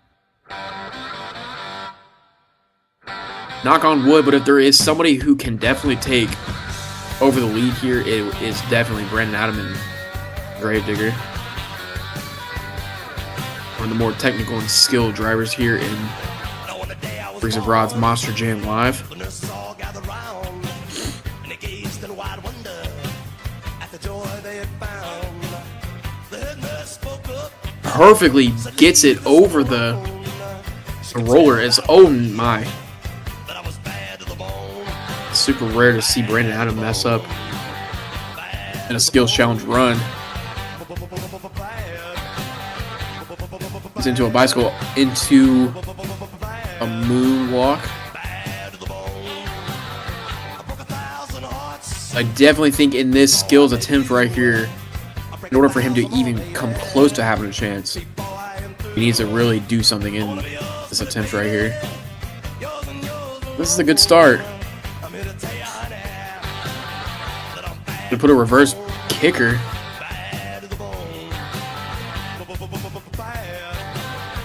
[SPEAKER 6] Knock on wood, but if there is somebody who can definitely take over the lead here, it is definitely Brandon Adam and Gravedigger. One of the more technical and skilled drivers here in Freaks of Rod's Monster Jam Live. Perfectly gets it over the roller as, oh my. Super rare to see Brandon Adam mess up in a skills challenge run. He's into a bicycle, into a moonwalk. I definitely think in this skills attempt right here, in order for him to even come close to having a chance, he needs to really do something in this attempt right here. This is a good start. They put a reverse kicker.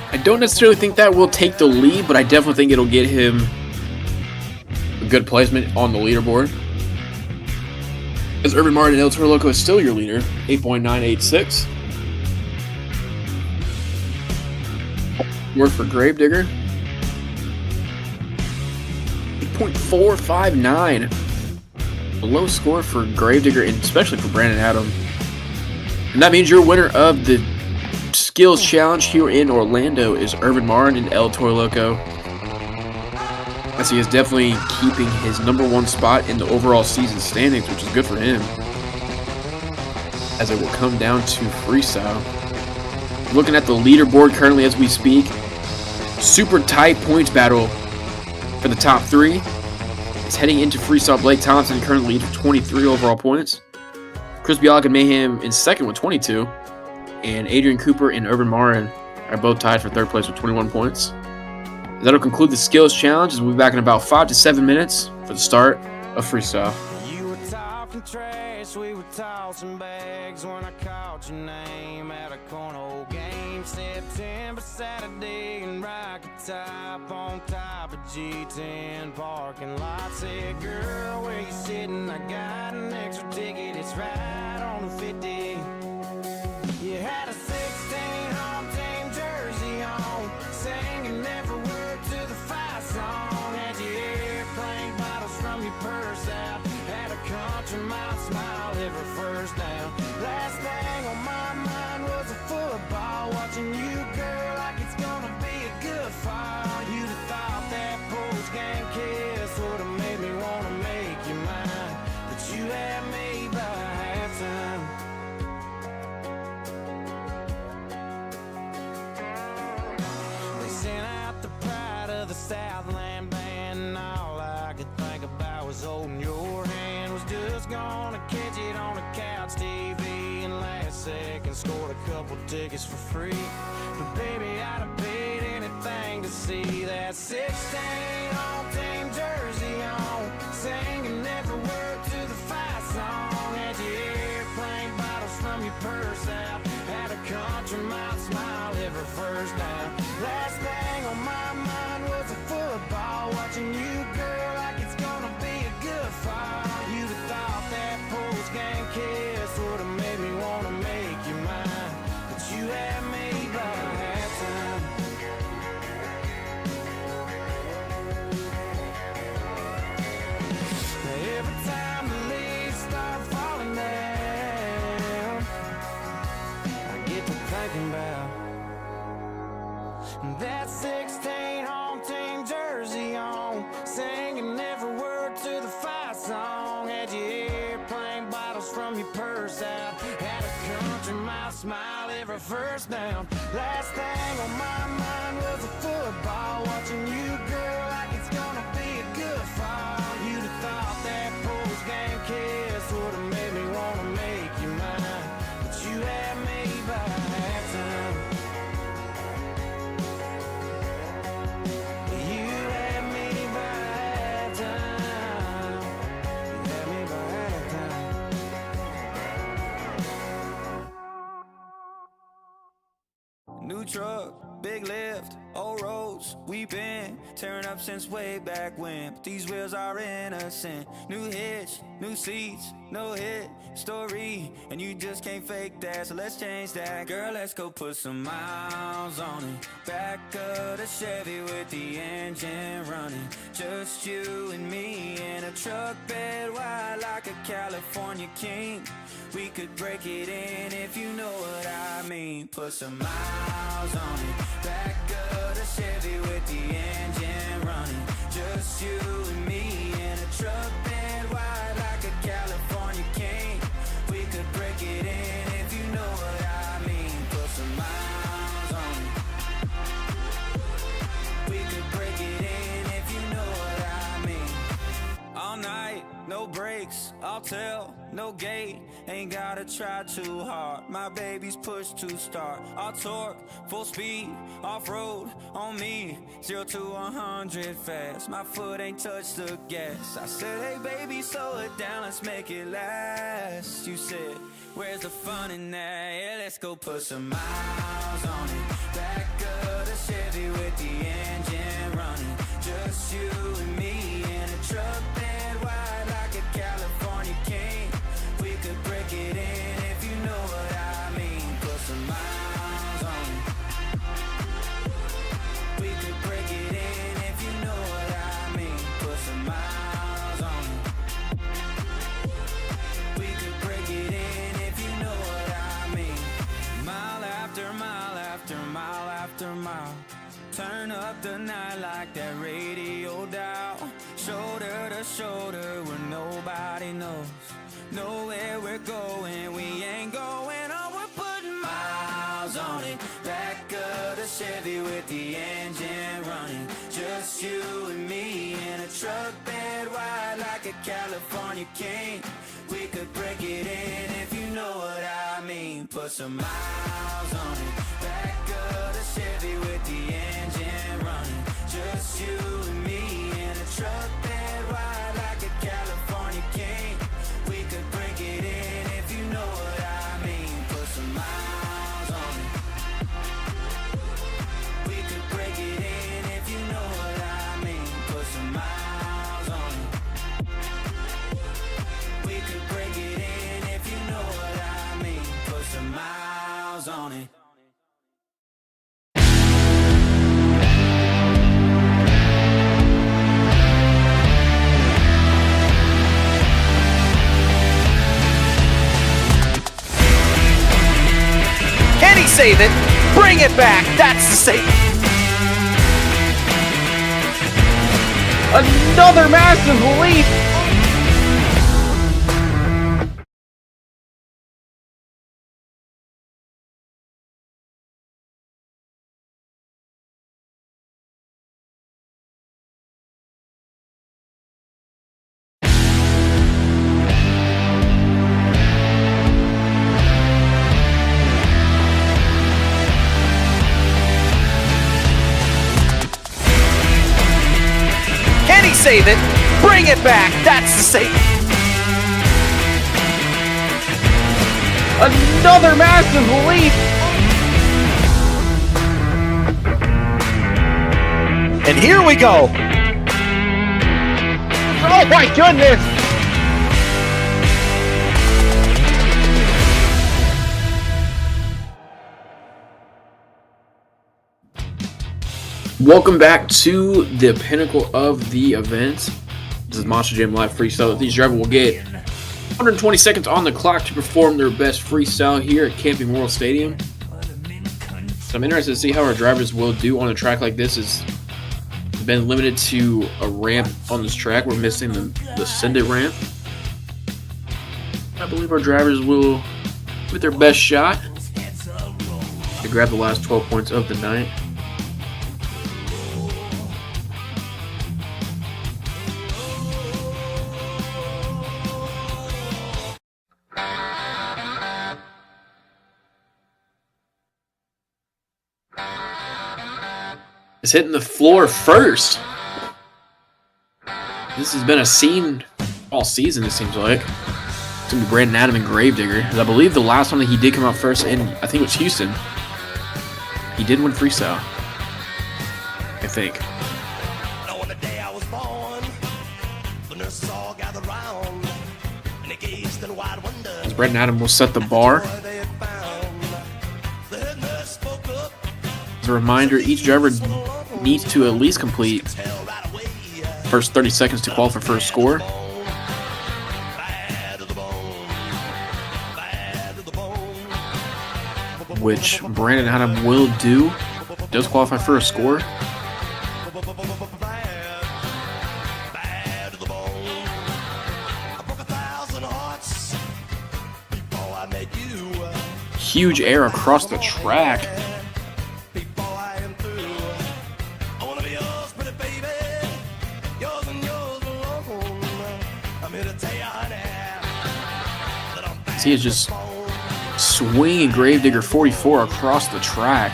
[SPEAKER 6] I don't necessarily think that will take the lead, but I definitely think it'll get him a good placement on the leaderboard. As Urban Martin and El Toro Loco is still your leader, 8.986. Work for Gravedigger, 8.459. A low score for Gravedigger, and especially for Brandon Adam. And that means your winner of the Skills Challenge here in Orlando is Urban Martin and El Toro Loco, as he is definitely keeping his #1 spot in the overall season standings, which is good for him, as it will come down to freestyle. Looking at the leaderboard currently as we speak, super tight points battle for the top 3. It's heading into freestyle. Blake Thompson currently leads with 23 overall points. Chris Bialik and Mayhem in second with 22. And Adrian Cooper and Urban Martin are both tied for third place with 21 points. That'll conclude the Skills Challenge, as we'll be back in about 5 to 7 minutes for the start of freestyle.
[SPEAKER 2] You were talking trash, we were tossing bags when I called your name at a cornhole game. September Saturday in Rocky Top on top of G10 parking lot. Said, girl, where you sitting? I got an extra ticket, it's right on the 50. You had a 16 home team jersey on, singing every word to the fight song. Had your airplane bottles from your purse out, had a country mile smile every first down. Last thing on my mind was a football, watching you, girl, like it's gonna be a good fall. You'd have thought that post-game kiss would have made me wanna make you mine, but you had me by halftime. They sent out the Pride of the Southland band, and all I could think about was holding your hand. Was just gonna catch it on a couch TV, and last second scored a couple tickets for free. But baby, I'd have paid anything to see that 16 home team jersey on, singing every word to the fight song. Had your airplane bottles from your purse out, had a country mile smile every first down. Last thing on my mind was a football, watching you, girl, like it's gonna be a good fall. You'd have thought that post-game kiss would have made me wanna make you mine, but you had me by halftime. Every time the leaves start falling down, I get to thinking about that 16 home team jersey on, singing every word to the fight song. Had your airplane bottles from your purse out, had a country mile smile every first down. Last thing on my mind was a football, watching you, girl, like it's gonna be a good fall. You'd have thought that post-game kiss would have made me wanna make you mine, but you had me by halftime. You had me by halftime. You had me by halftime. New truck, big lift, old roads, we been tearing up since way back when. But these wheels are innocent. New hitch, new seats, no hit story, and you just can't fake that, so let's change that. Girl, let's go put some miles on it. Back of the Chevy with the engine running. Just you and me in a truck bed wide like a California king. We could break it in if you know what I mean. Put some miles on it. Back of the Chevy with the engine running. Just you and me in a truck bed wide like a California king. We could break it in if you know what I mean. Put some miles on it. We could break it in if you know what I mean. All night, no breaks, all
[SPEAKER 1] All tail, no gate, ain't gotta try too hard. My baby's push to start. All torque, full speed, off-road, on me. 0 to 100 fast, my foot ain't touched the gas. I said, hey baby, slow it down, let's make it last. You said, where's the fun in that? Yeah, let's go put some miles on it. Back of the Chevy with the engine running. Just you and me in a truck bed wide like a California king. We could break it in if you know what I mean. Put some miles on it. We could break it in if you know what I mean. Put some miles on it. We could break it in if you know what I mean. Mile after mile after mile after mile. Turn up the night like that radio dial. Shoulder to shoulder where nobody knows. Know where we're going, we ain't going on. We're putting miles on it. Back of the Chevy with the engine running. Just you and me in a truck bed wide like a California king. We could break it in if you know what I mean. Put some miles on it. Back of the Chevy with the engine running. Just you and me in a truck bed wide like a California king. We could break it in if you know what I mean. Put some miles on it. We could break it in if you know what I mean. Put some miles on it. We could break it in if you know what I mean. Put some miles on it.
[SPEAKER 5] Can he save it? Bring it back. That's the save. Another massive leap. Can he save it? Bring it back. That's the save. Another massive leap. And here we go. Oh my goodness.
[SPEAKER 6] Welcome back to the pinnacle of the event. This is Monster Jam Live Freestyle. These drivers will get 120 seconds on the clock to perform their best freestyle here at Camping World Stadium. So I'm interested to see how our drivers will do on a track like this. It's been limited to a ramp on this track. We're missing the Send It ramp. I believe our drivers will give their best shot to grab the last 12 points of the night. Is hitting the floor first. This has been a scene all season, it seems like. It's going to be Brandon Adam and Gravedigger. I believe the last one that he did come out first in, I think it was Houston. He did win freestyle. I think.
[SPEAKER 2] On the day I was born, the nurses all gathered round, and they gazed in wide wonder.
[SPEAKER 6] As Brandon Adam will set the bar.
[SPEAKER 2] They had found. The head nurse spoke up,
[SPEAKER 6] As a reminder, each driver needs to at least complete
[SPEAKER 2] tell right away.
[SPEAKER 6] first 30 seconds to qualify for a score.
[SPEAKER 2] Bad to the bone, bad to the bone.
[SPEAKER 6] Which Brandon Adam will do. Does qualify for a score.
[SPEAKER 2] Bad to the bone. I broke 1,000 hearts before I met you.
[SPEAKER 6] Huge air across the track.
[SPEAKER 2] Before I am through, I wanna be yours, pretty baby. Yours and yours alone. I'm here to tell you, honey,
[SPEAKER 6] He is just swinging Gravedigger 44 across the track.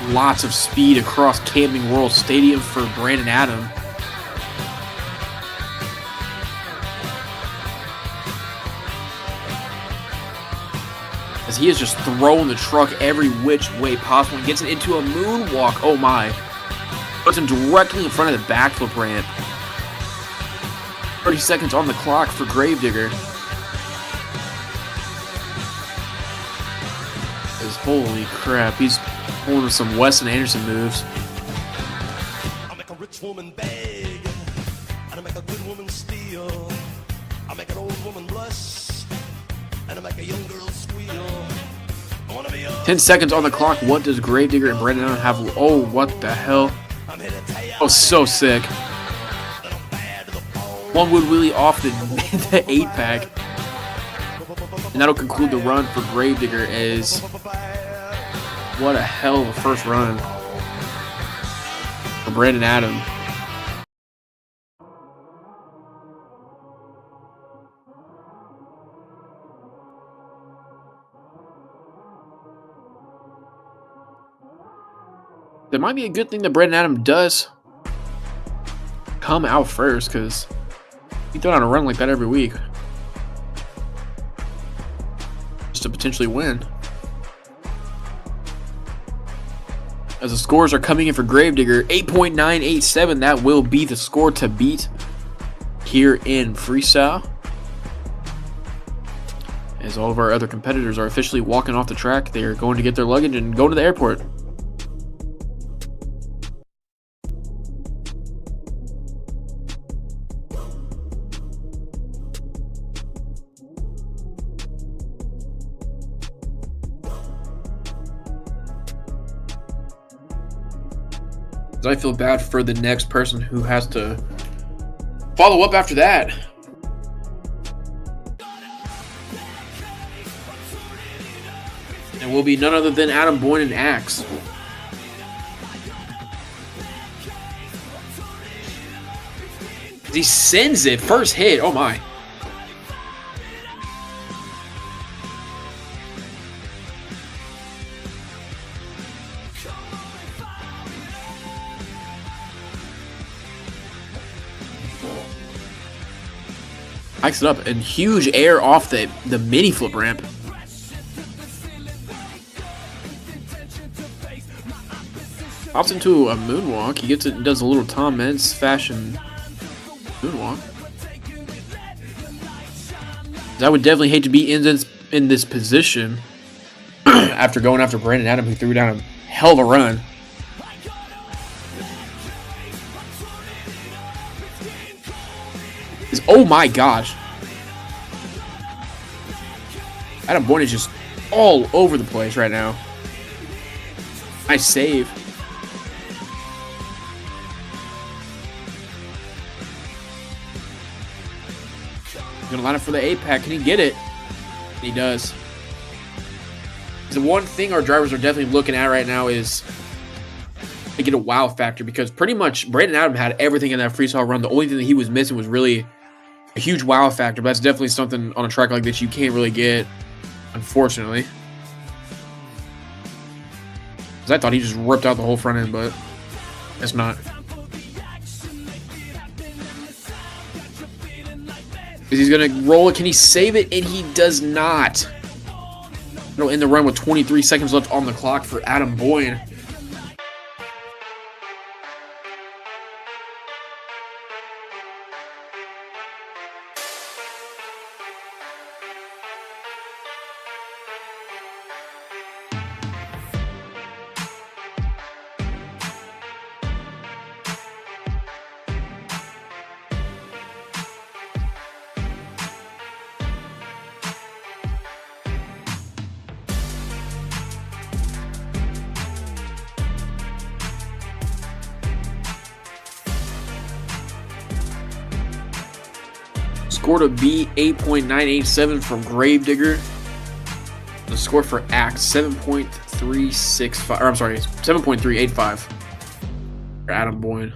[SPEAKER 6] Lots of speed across Camping World Stadium for Brandon Adam. As he is just throwing the truck every which way possible and gets it into a moonwalk. Oh my. Puts him directly in front of the backflip ramp. 30 seconds on the clock for Gravedigger. Holy crap, he's pulling some Wes and Anderson moves.
[SPEAKER 1] I make a rich woman beg, and I make a good woman steal. I make an old woman blush, and I make a young girl squeal. I wanna be
[SPEAKER 6] 10 seconds on the clock. What does Gravedigger and Brandon Allen have? Oh, what the hell? Oh, so sick. One wood wheelie off the 8-pack. And that'll conclude the run for Gravedigger as what a hell of a first run for Brandon Adam. That might be a good thing that Brandon Adam does come out first, because he throw on a run like that every week just to potentially win. As the scores are coming in for Gravedigger, 8.987, that will be the score to beat here in Freestyle. As all of our other competitors are officially walking off the track, they are going to get their luggage and go to the airport. I feel bad for the next person who has to follow up after that. And will be none other than Adam Boyne and Axe. He sends it. First hit. Oh my. Hikes it up and huge air off the mini flip ramp. Hops into a moonwalk. He gets it and does a little Tom Meents fashion moonwalk. I would definitely hate to be in this position after going after Brandon Adam, who threw down a hell of a run. Oh my gosh. Adam Boyne is just all over the place right now. Nice save. Gonna line up for the 8-pack. Can he get it? And he does. The one thing our drivers are definitely looking at right now is to get a wow factor, because pretty much Brandon Adam had everything in that freestyle run. The only thing that he was missing was really a huge wow factor, but that's definitely something on a track like this you can't really get, unfortunately. Because I thought he just ripped out the whole front end, but it's not. He's going to roll it. Can he save it? And he does not. It'll end the run with 23 seconds left on the clock for Adam Boyne. Score to beat 8.987 from Gravedigger. The score for Axe 7.365. Or I'm sorry, 7.385. Adam Boyd.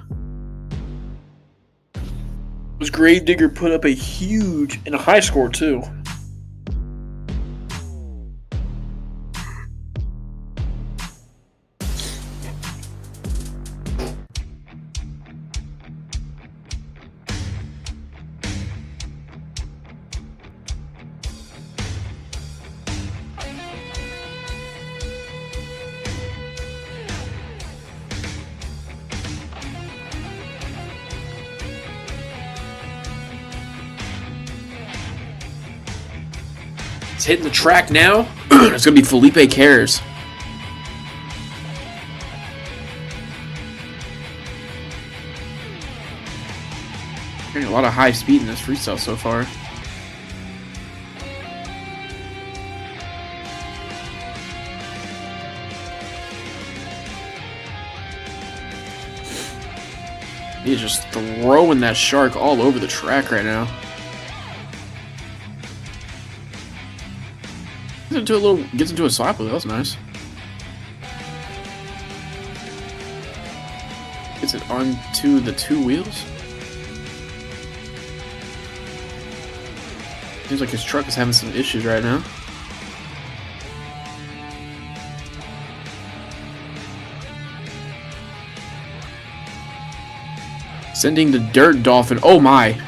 [SPEAKER 6] This Gravedigger put up a huge and a high score too. It's hitting the track now. It's going to be Felipe Cares. Getting a lot of high speed in this freestyle so far. He's just throwing that shark all over the track right now. Gets into a slap with it. That was nice. Gets it onto the two wheels. Seems like his truck is having some issues right now. Sending the Dirt Dolphin. Oh my!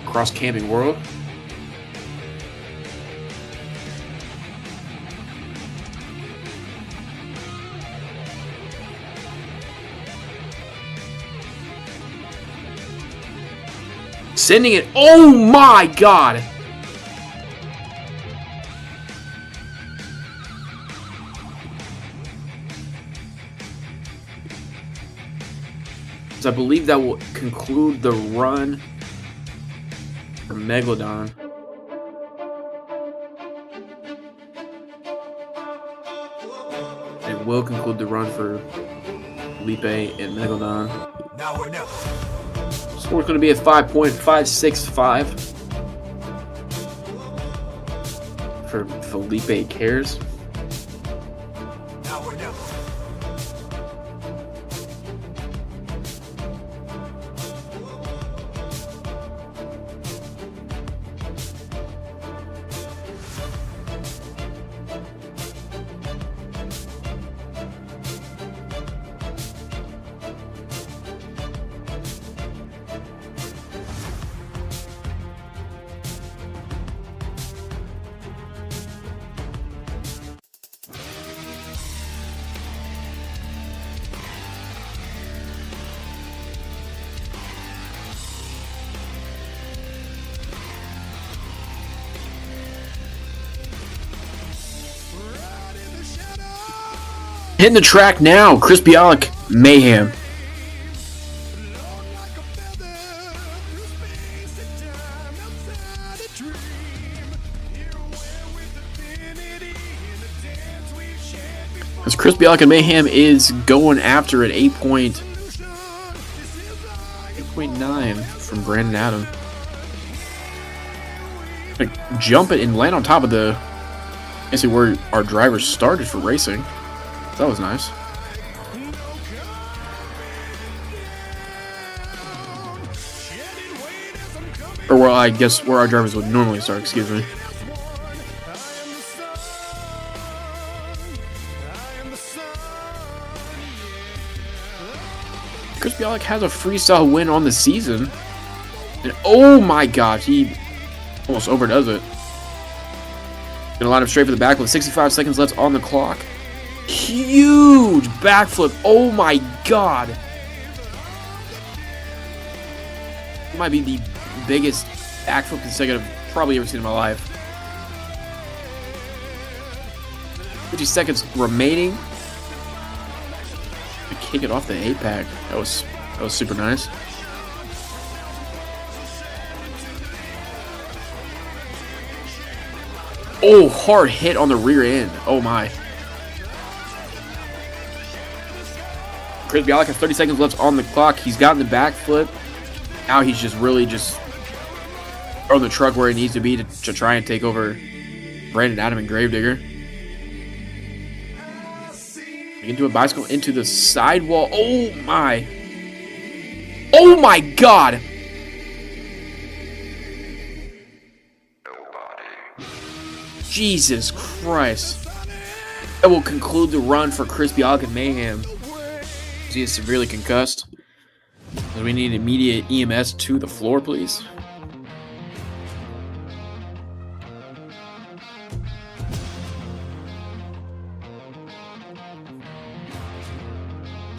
[SPEAKER 6] Across Camping World. Sending it. Oh my god! So I believe that will conclude the run for Megalodon. It will conclude the run for Felipe and Megalodon.
[SPEAKER 2] Now or never.
[SPEAKER 6] Score's going to be at 5.565 for Felipe Cares.
[SPEAKER 2] Now or never.
[SPEAKER 6] Hitting the track now, Chris Bialik, Mayhem. As Chris Bialik and Mayhem is going after it, 8.9 from Brandon Adam. Jump it and land on top of the, I see where our driver started for racing. That was nice. Or well, I guess where our drivers would normally start, excuse me. Chris Bialik has a freestyle win on the season. And oh my gosh, he almost overdoes it. Gonna line up straight for the back with 65 seconds left on the clock. Huge backflip. Oh my god. It might be the biggest backflip consecutive I've probably ever seen in my life. 50 seconds remaining. Kick it off the 8-pack. That was super nice. Oh, hard hit on the rear end. Oh my. Chris Bialik has 30 seconds left on the clock. He's gotten the backflip. Now he's just really throwing the truck where it needs to be to try and take over Brandon Adam and Gravedigger. Into a bicycle, into the sidewall. Oh my. Oh my god. Jesus Christ. That will conclude the run for Crispy Alec and Mayhem. He is severely concussed. We need immediate EMS to the floor, please.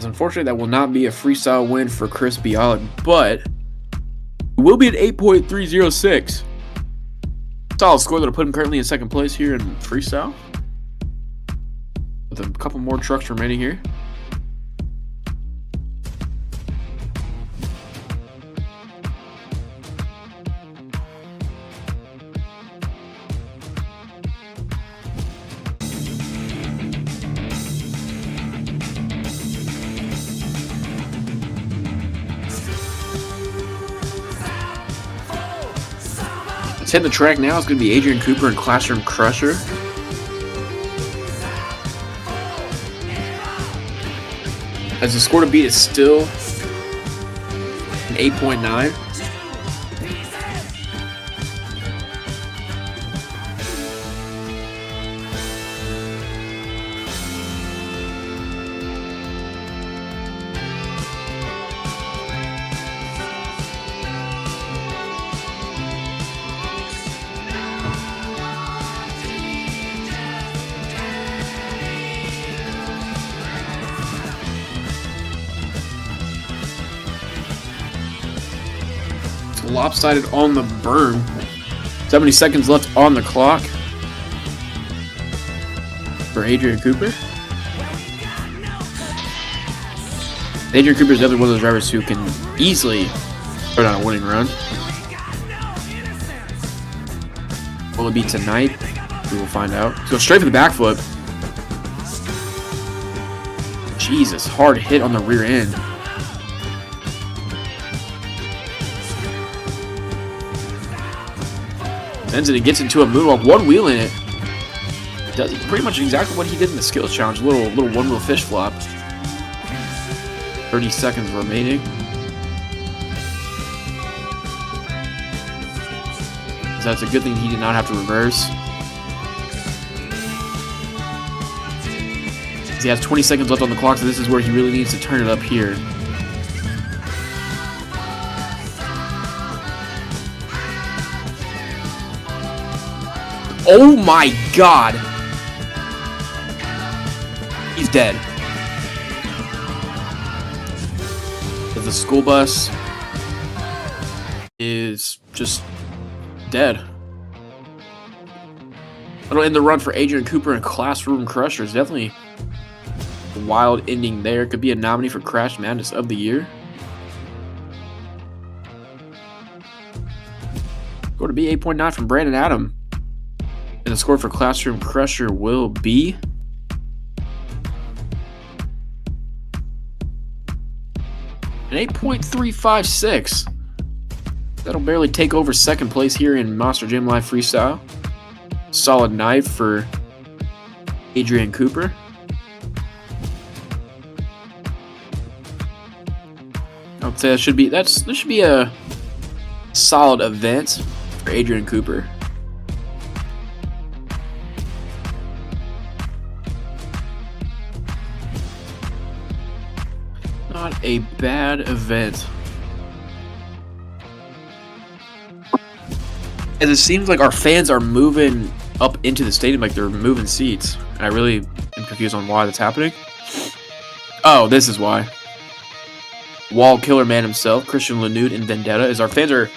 [SPEAKER 6] Unfortunately, that will not be a freestyle win for Crispy Alec, but it will be at 8.306. Solid score that'll put him currently in second place here in freestyle. With a couple more trucks remaining here. Hitting the track now is going to be Adrian Cooper and Classroom Crusher. As the score to beat is still an 8.9. Lopsided on the berm. 70 seconds left on the clock for Adrian Cooper. Adrian Cooper is definitely one of those drivers who can easily put on a winning run. Will it be tonight? We will find out. Let's go straight for the backflip. Jesus, hard hit on the rear end. Ends it and gets into a moonwalk, one wheel in it. Does pretty much exactly what he did in the skills challenge. Little one wheel fish flop. 30 seconds remaining. So that's a good thing he did not have to reverse. He has 20 seconds left on the clock, so this is where he really needs to turn it up here. Oh my god! He's dead. The school bus is just dead. That'll end the run for Adrian Cooper and Classroom Crusher. It's definitely a wild ending there. Could be a nominee for Crash Madness of the Year. Score to be 8.9 from Brandon Adam. And the score for Classroom Crusher will be an 8.356. That'll barely take over second place here in Monster Jam Live Freestyle. Solid night for Adrian Cooper. I would say this should be a solid event for Adrian Cooper. Not a bad event. As it seems like our fans are moving up into the stadium, like they're moving seats. And I really am confused on why that's happening. Oh, this is why. Wall Killer Man himself, Christian Lanude and Vendetta, as our fans are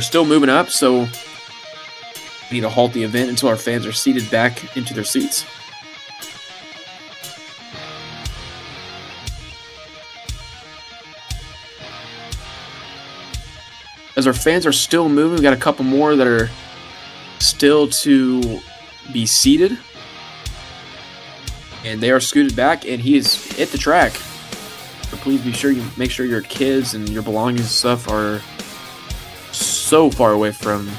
[SPEAKER 6] still moving up, so we need to halt the event until our fans are seated back into their seats. As our fans are still moving, we got a couple more that are still to be seated. And they are scooted back, and he has hit the track. So please be sure you make sure your kids and your belongings and stuff are so far away from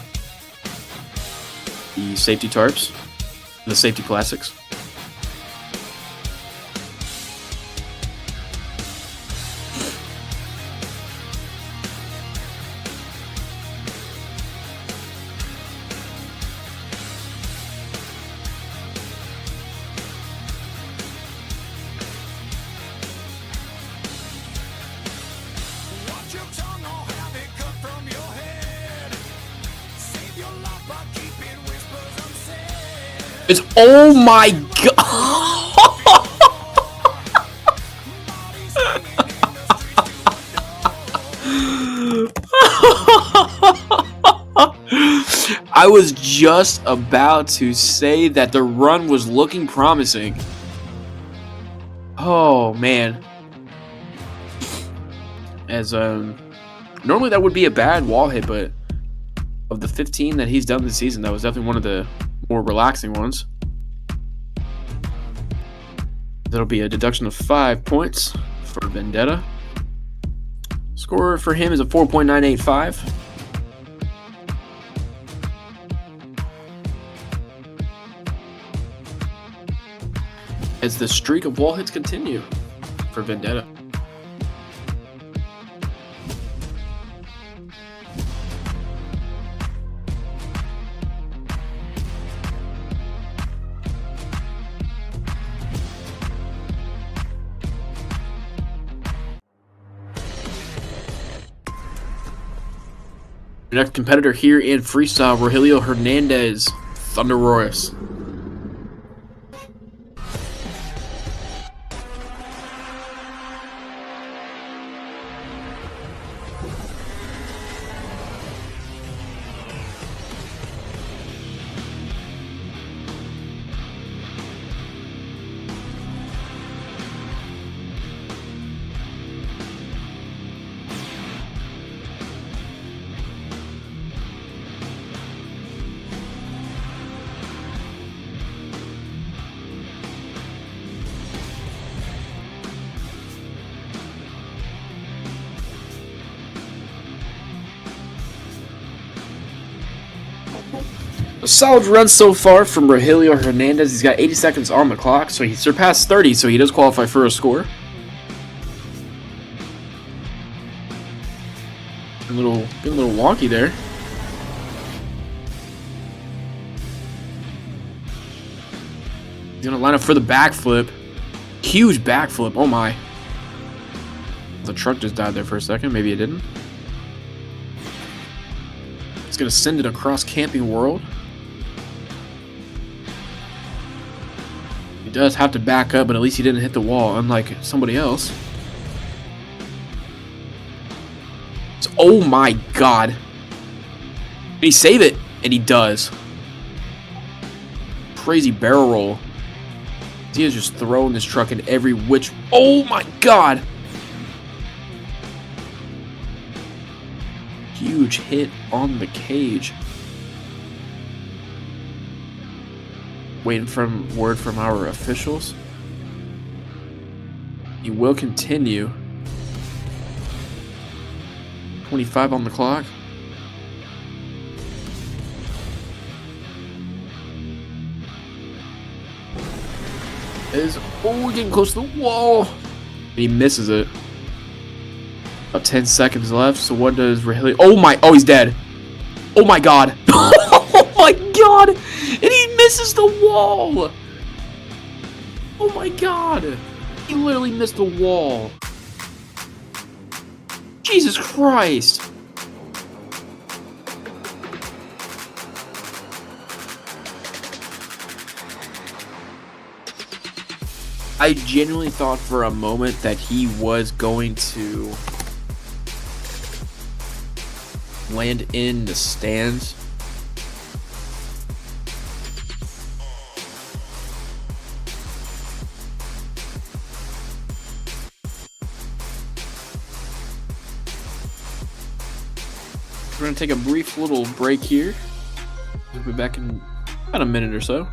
[SPEAKER 6] the safety tarps, the safety plastics. It's oh my god. I was just about to say that the run was looking promising. Oh man. As normally that would be a bad wall hit, but of the 15 that he's done this season, that was definitely one of the more relaxing ones. That'll be a deduction of 5 points for Vendetta. Score for him is a 4.985. As the streak of wall hits continue for Vendetta. Your next competitor here in Freestyle, Rogelio Hernandez, Thunder Royce. A solid run so far from Rogelio Hernandez. He's got 80 seconds on the clock, so he surpassed 30, so he does qualify for a score. A little wonky there. He's gonna line up for the backflip. Huge backflip, oh my. The truck just died there for a second, maybe it didn't. He's gonna send it across Camping World. He does have to back up, but at least he didn't hit the wall, unlike somebody else. So, oh my god. Can he save it? And he does. Crazy barrel roll. He is just throwing this truck in every which... Oh my god! Huge hit on the cage. Waiting for word from our officials. He will continue. 25 on the clock. Oh, getting close to the wall. And he misses it. About 10 seconds left. So what does Rogelio? Oh my! Oh, he's dead. Oh my god! Oh my god! And he misses the wall. Oh my god! He literally missed the wall. Jesus Christ! I genuinely thought for a moment that he was going to land in the stands. We're going to take a brief little break here. We'll be back in about a minute or so.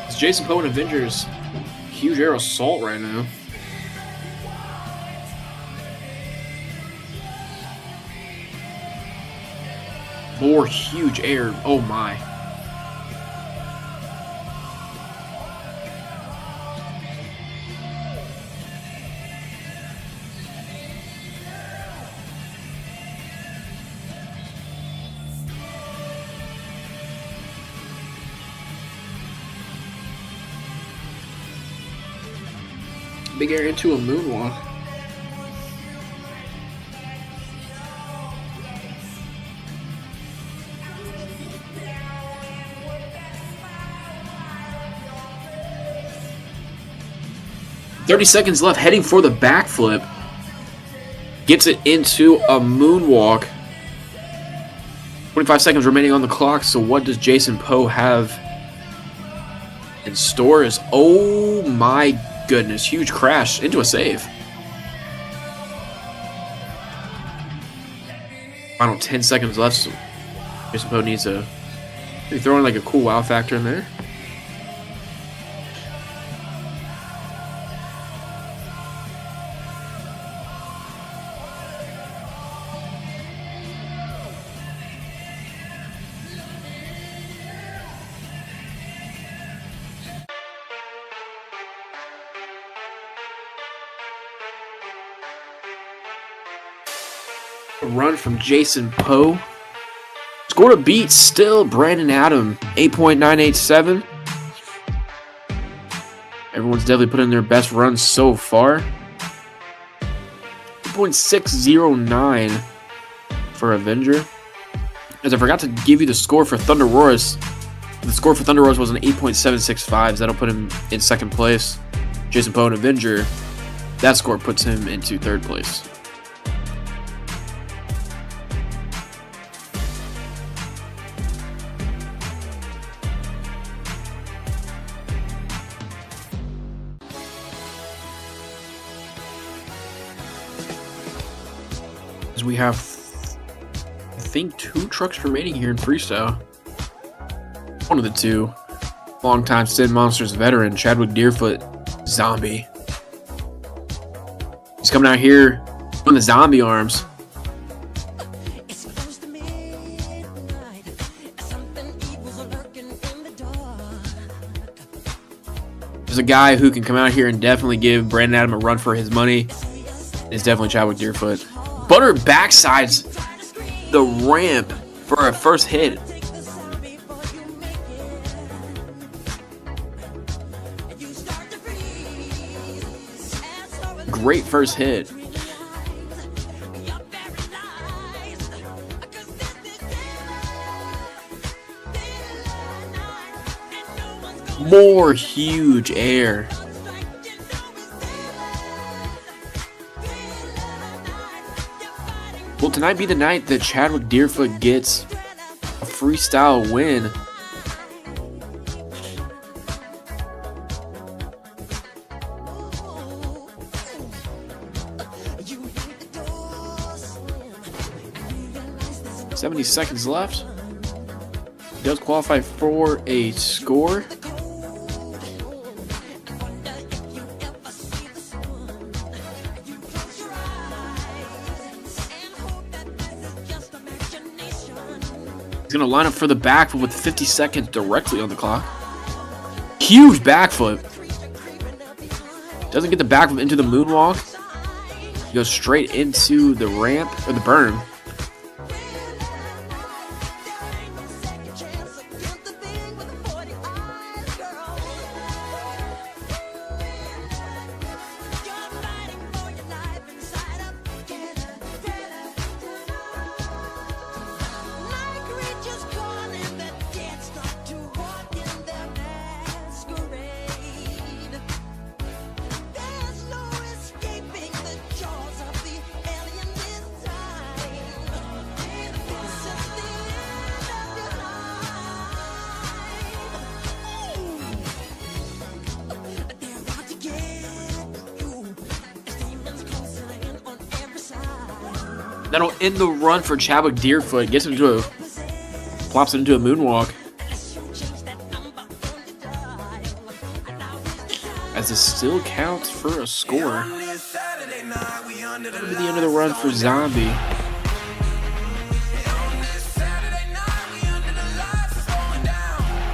[SPEAKER 6] It's Jason Poe and Avengers. Huge air assault right now. More huge air. Oh my. Big air into a moonwalk. "30 seconds left, heading for the backflip. Gets it into a moonwalk. 25 seconds remaining on the clock, so what does Jason Poe have in store? Is, oh my goodness, huge crash into a save. Final 10 seconds left, so Jason Poe needs to maybe throw in like a cool wow factor in there. A run from Jason Poe. Score to beat still Brandon Adam, 8.987. Everyone's definitely put in their best run so far. 8.609 for Avenger. As I forgot to give you the score for Thunder Roars. The score for Thunder Roars was an 8.765. That'll put him in second place. Jason Poe and Avenger. That score puts him into third place. We have, I think, 2 trucks remaining here in Freestyle. One of the 2. Longtime Sin Monsters veteran, Chadwick Deerfoot, Zombie. He's coming out here on the zombie arms. There's a guy who can come out here and definitely give Brandon Adam a run for his money. It's definitely Chadwick Deerfoot. Butter backsides the ramp for a first hit. Great first hit. More huge air. Will tonight be the night that Chadwick Deerfoot gets a freestyle win? "70 seconds left. He does qualify for a score. He's going to line up for the backflip with 50 seconds directly on the clock. Huge backflip. Doesn't get the backflip into the moonwalk. He goes straight into the ramp, or the berm. That'll end the run for Chadwick Deerfoot. Gets him into a, plops it into a moonwalk. As it still counts for a score. That'll be the end of the run for Zombie.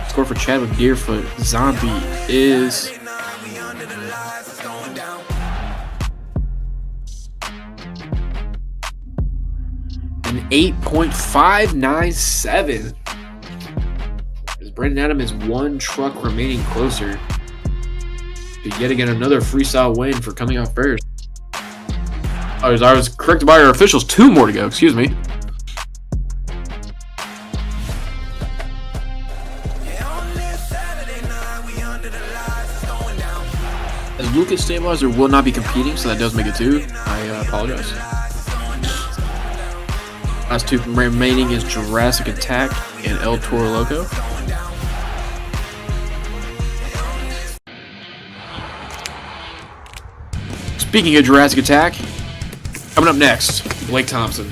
[SPEAKER 6] Score for Chadwick Deerfoot. Zombie is an 8.597. As Brandon Adam is one truck remaining closer to yet again another freestyle win for coming off first. I was corrected by our officials. 2 more to go. Excuse me. As Lucas Stabilizer will not be competing, so that does make it 2. I apologize. Last 2 remaining is Jurassic Attack and El Toro Loco. Speaking of Jurassic Attack, coming up next, Blake Thompson.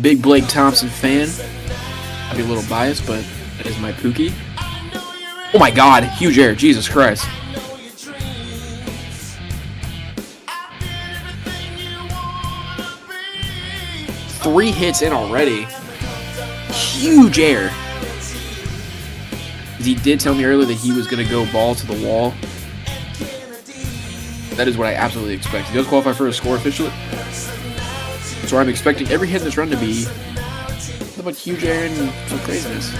[SPEAKER 6] Big Blake Thompson fan. I'd be a little biased, but that is my Pookie. Oh my god, huge air, Jesus Christ. Three hits in already. Huge air. He did tell me earlier that he was going to go ball to the wall. That is what I absolutely expect. He does qualify for a score officially. So I'm expecting every hit in this run to be nothing but huge air and some craziness.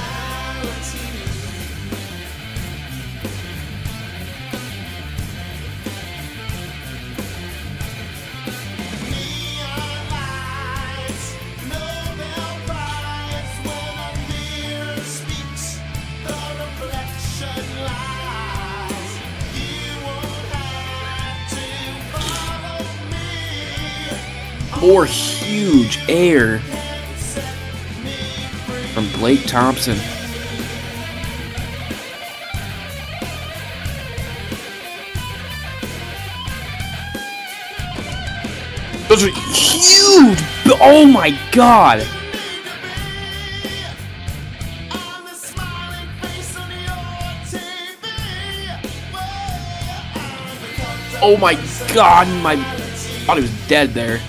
[SPEAKER 6] More huge air from Blake Thompson. Those are huge! Oh my god! Oh my god, I thought he was dead there.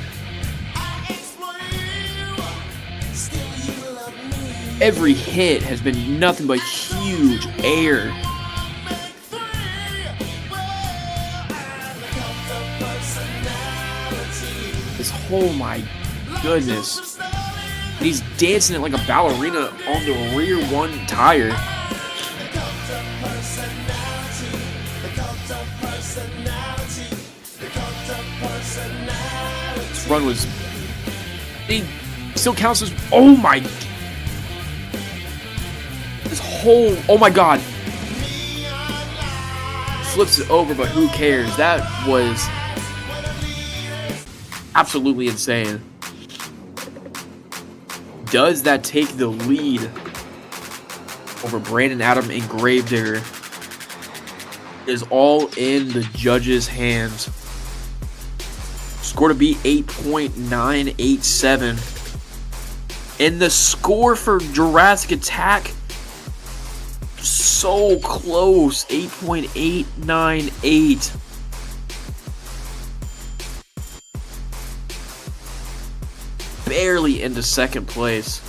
[SPEAKER 6] Every hit has been nothing but huge air. This, oh my goodness. He's dancing it like a ballerina on the rear one tire. This run was... He still counts as... Oh my... This whole... Oh my god. Flips it over, but who cares? That was absolutely insane. Does that take the lead over Brandon Adam and Gravedigger? Is all in the judges' hands. Score to beat 8.987. And the score for Jurassic Attack, so close, 8.898. Barely into second place.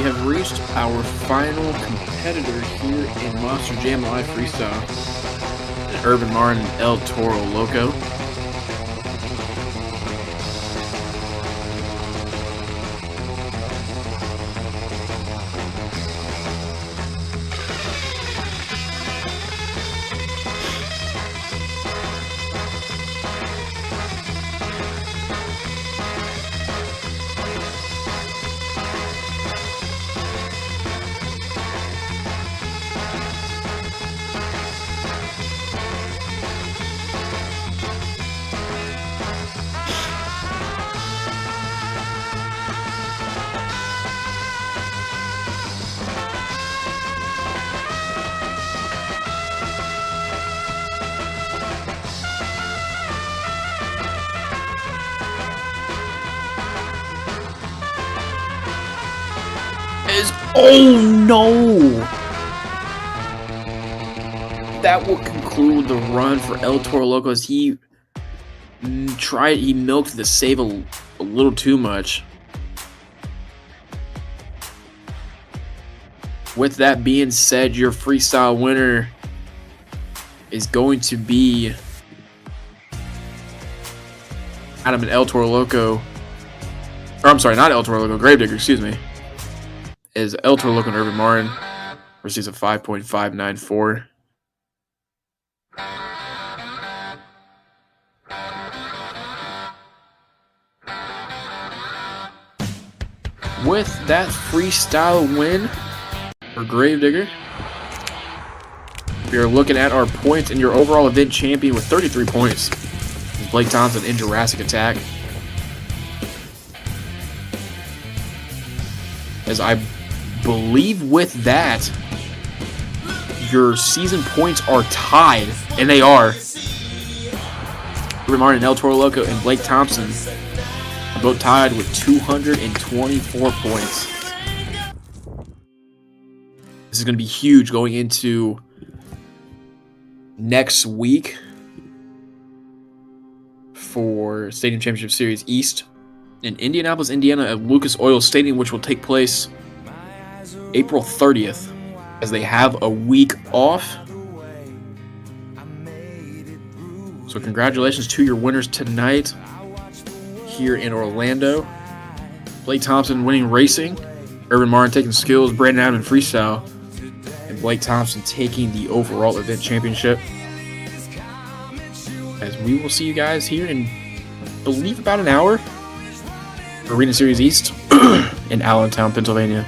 [SPEAKER 6] we have reached our final competitor here in Monster Jam Live Freestyle. Urban Martin and El Toro Loco. Oh no! That will conclude the run for El Toro Loco as he milked the save a little too much. With that being said, your freestyle winner is going to be Adam and El Toro Loco. Or I'm sorry, not El Toro Loco, Gravedigger, excuse me. Is El Toro Loco and Urban Martin receives a 5.594. With that freestyle win for Gravedigger, we are looking at our points and your overall event champion with 33 points. Blake Thompson in Jurassic Attack. As I believe with that, your season points are tied, and they are. Urban Martin, El Toro Loco, and Blake Thompson are both tied with 224 points. This is going to be huge going into next week for Stadium Championship Series East in Indianapolis, Indiana at Lucas Oil Stadium, which will take place April 30th, as they have a week off. So congratulations to your winners tonight here in Orlando. Blake Thompson winning racing, Urban Martin taking skills, Brandon Adam in freestyle, and Blake Thompson taking the overall event championship. As we will see you guys here in, I believe, about an hour for Arena Series East in Allentown, Pennsylvania.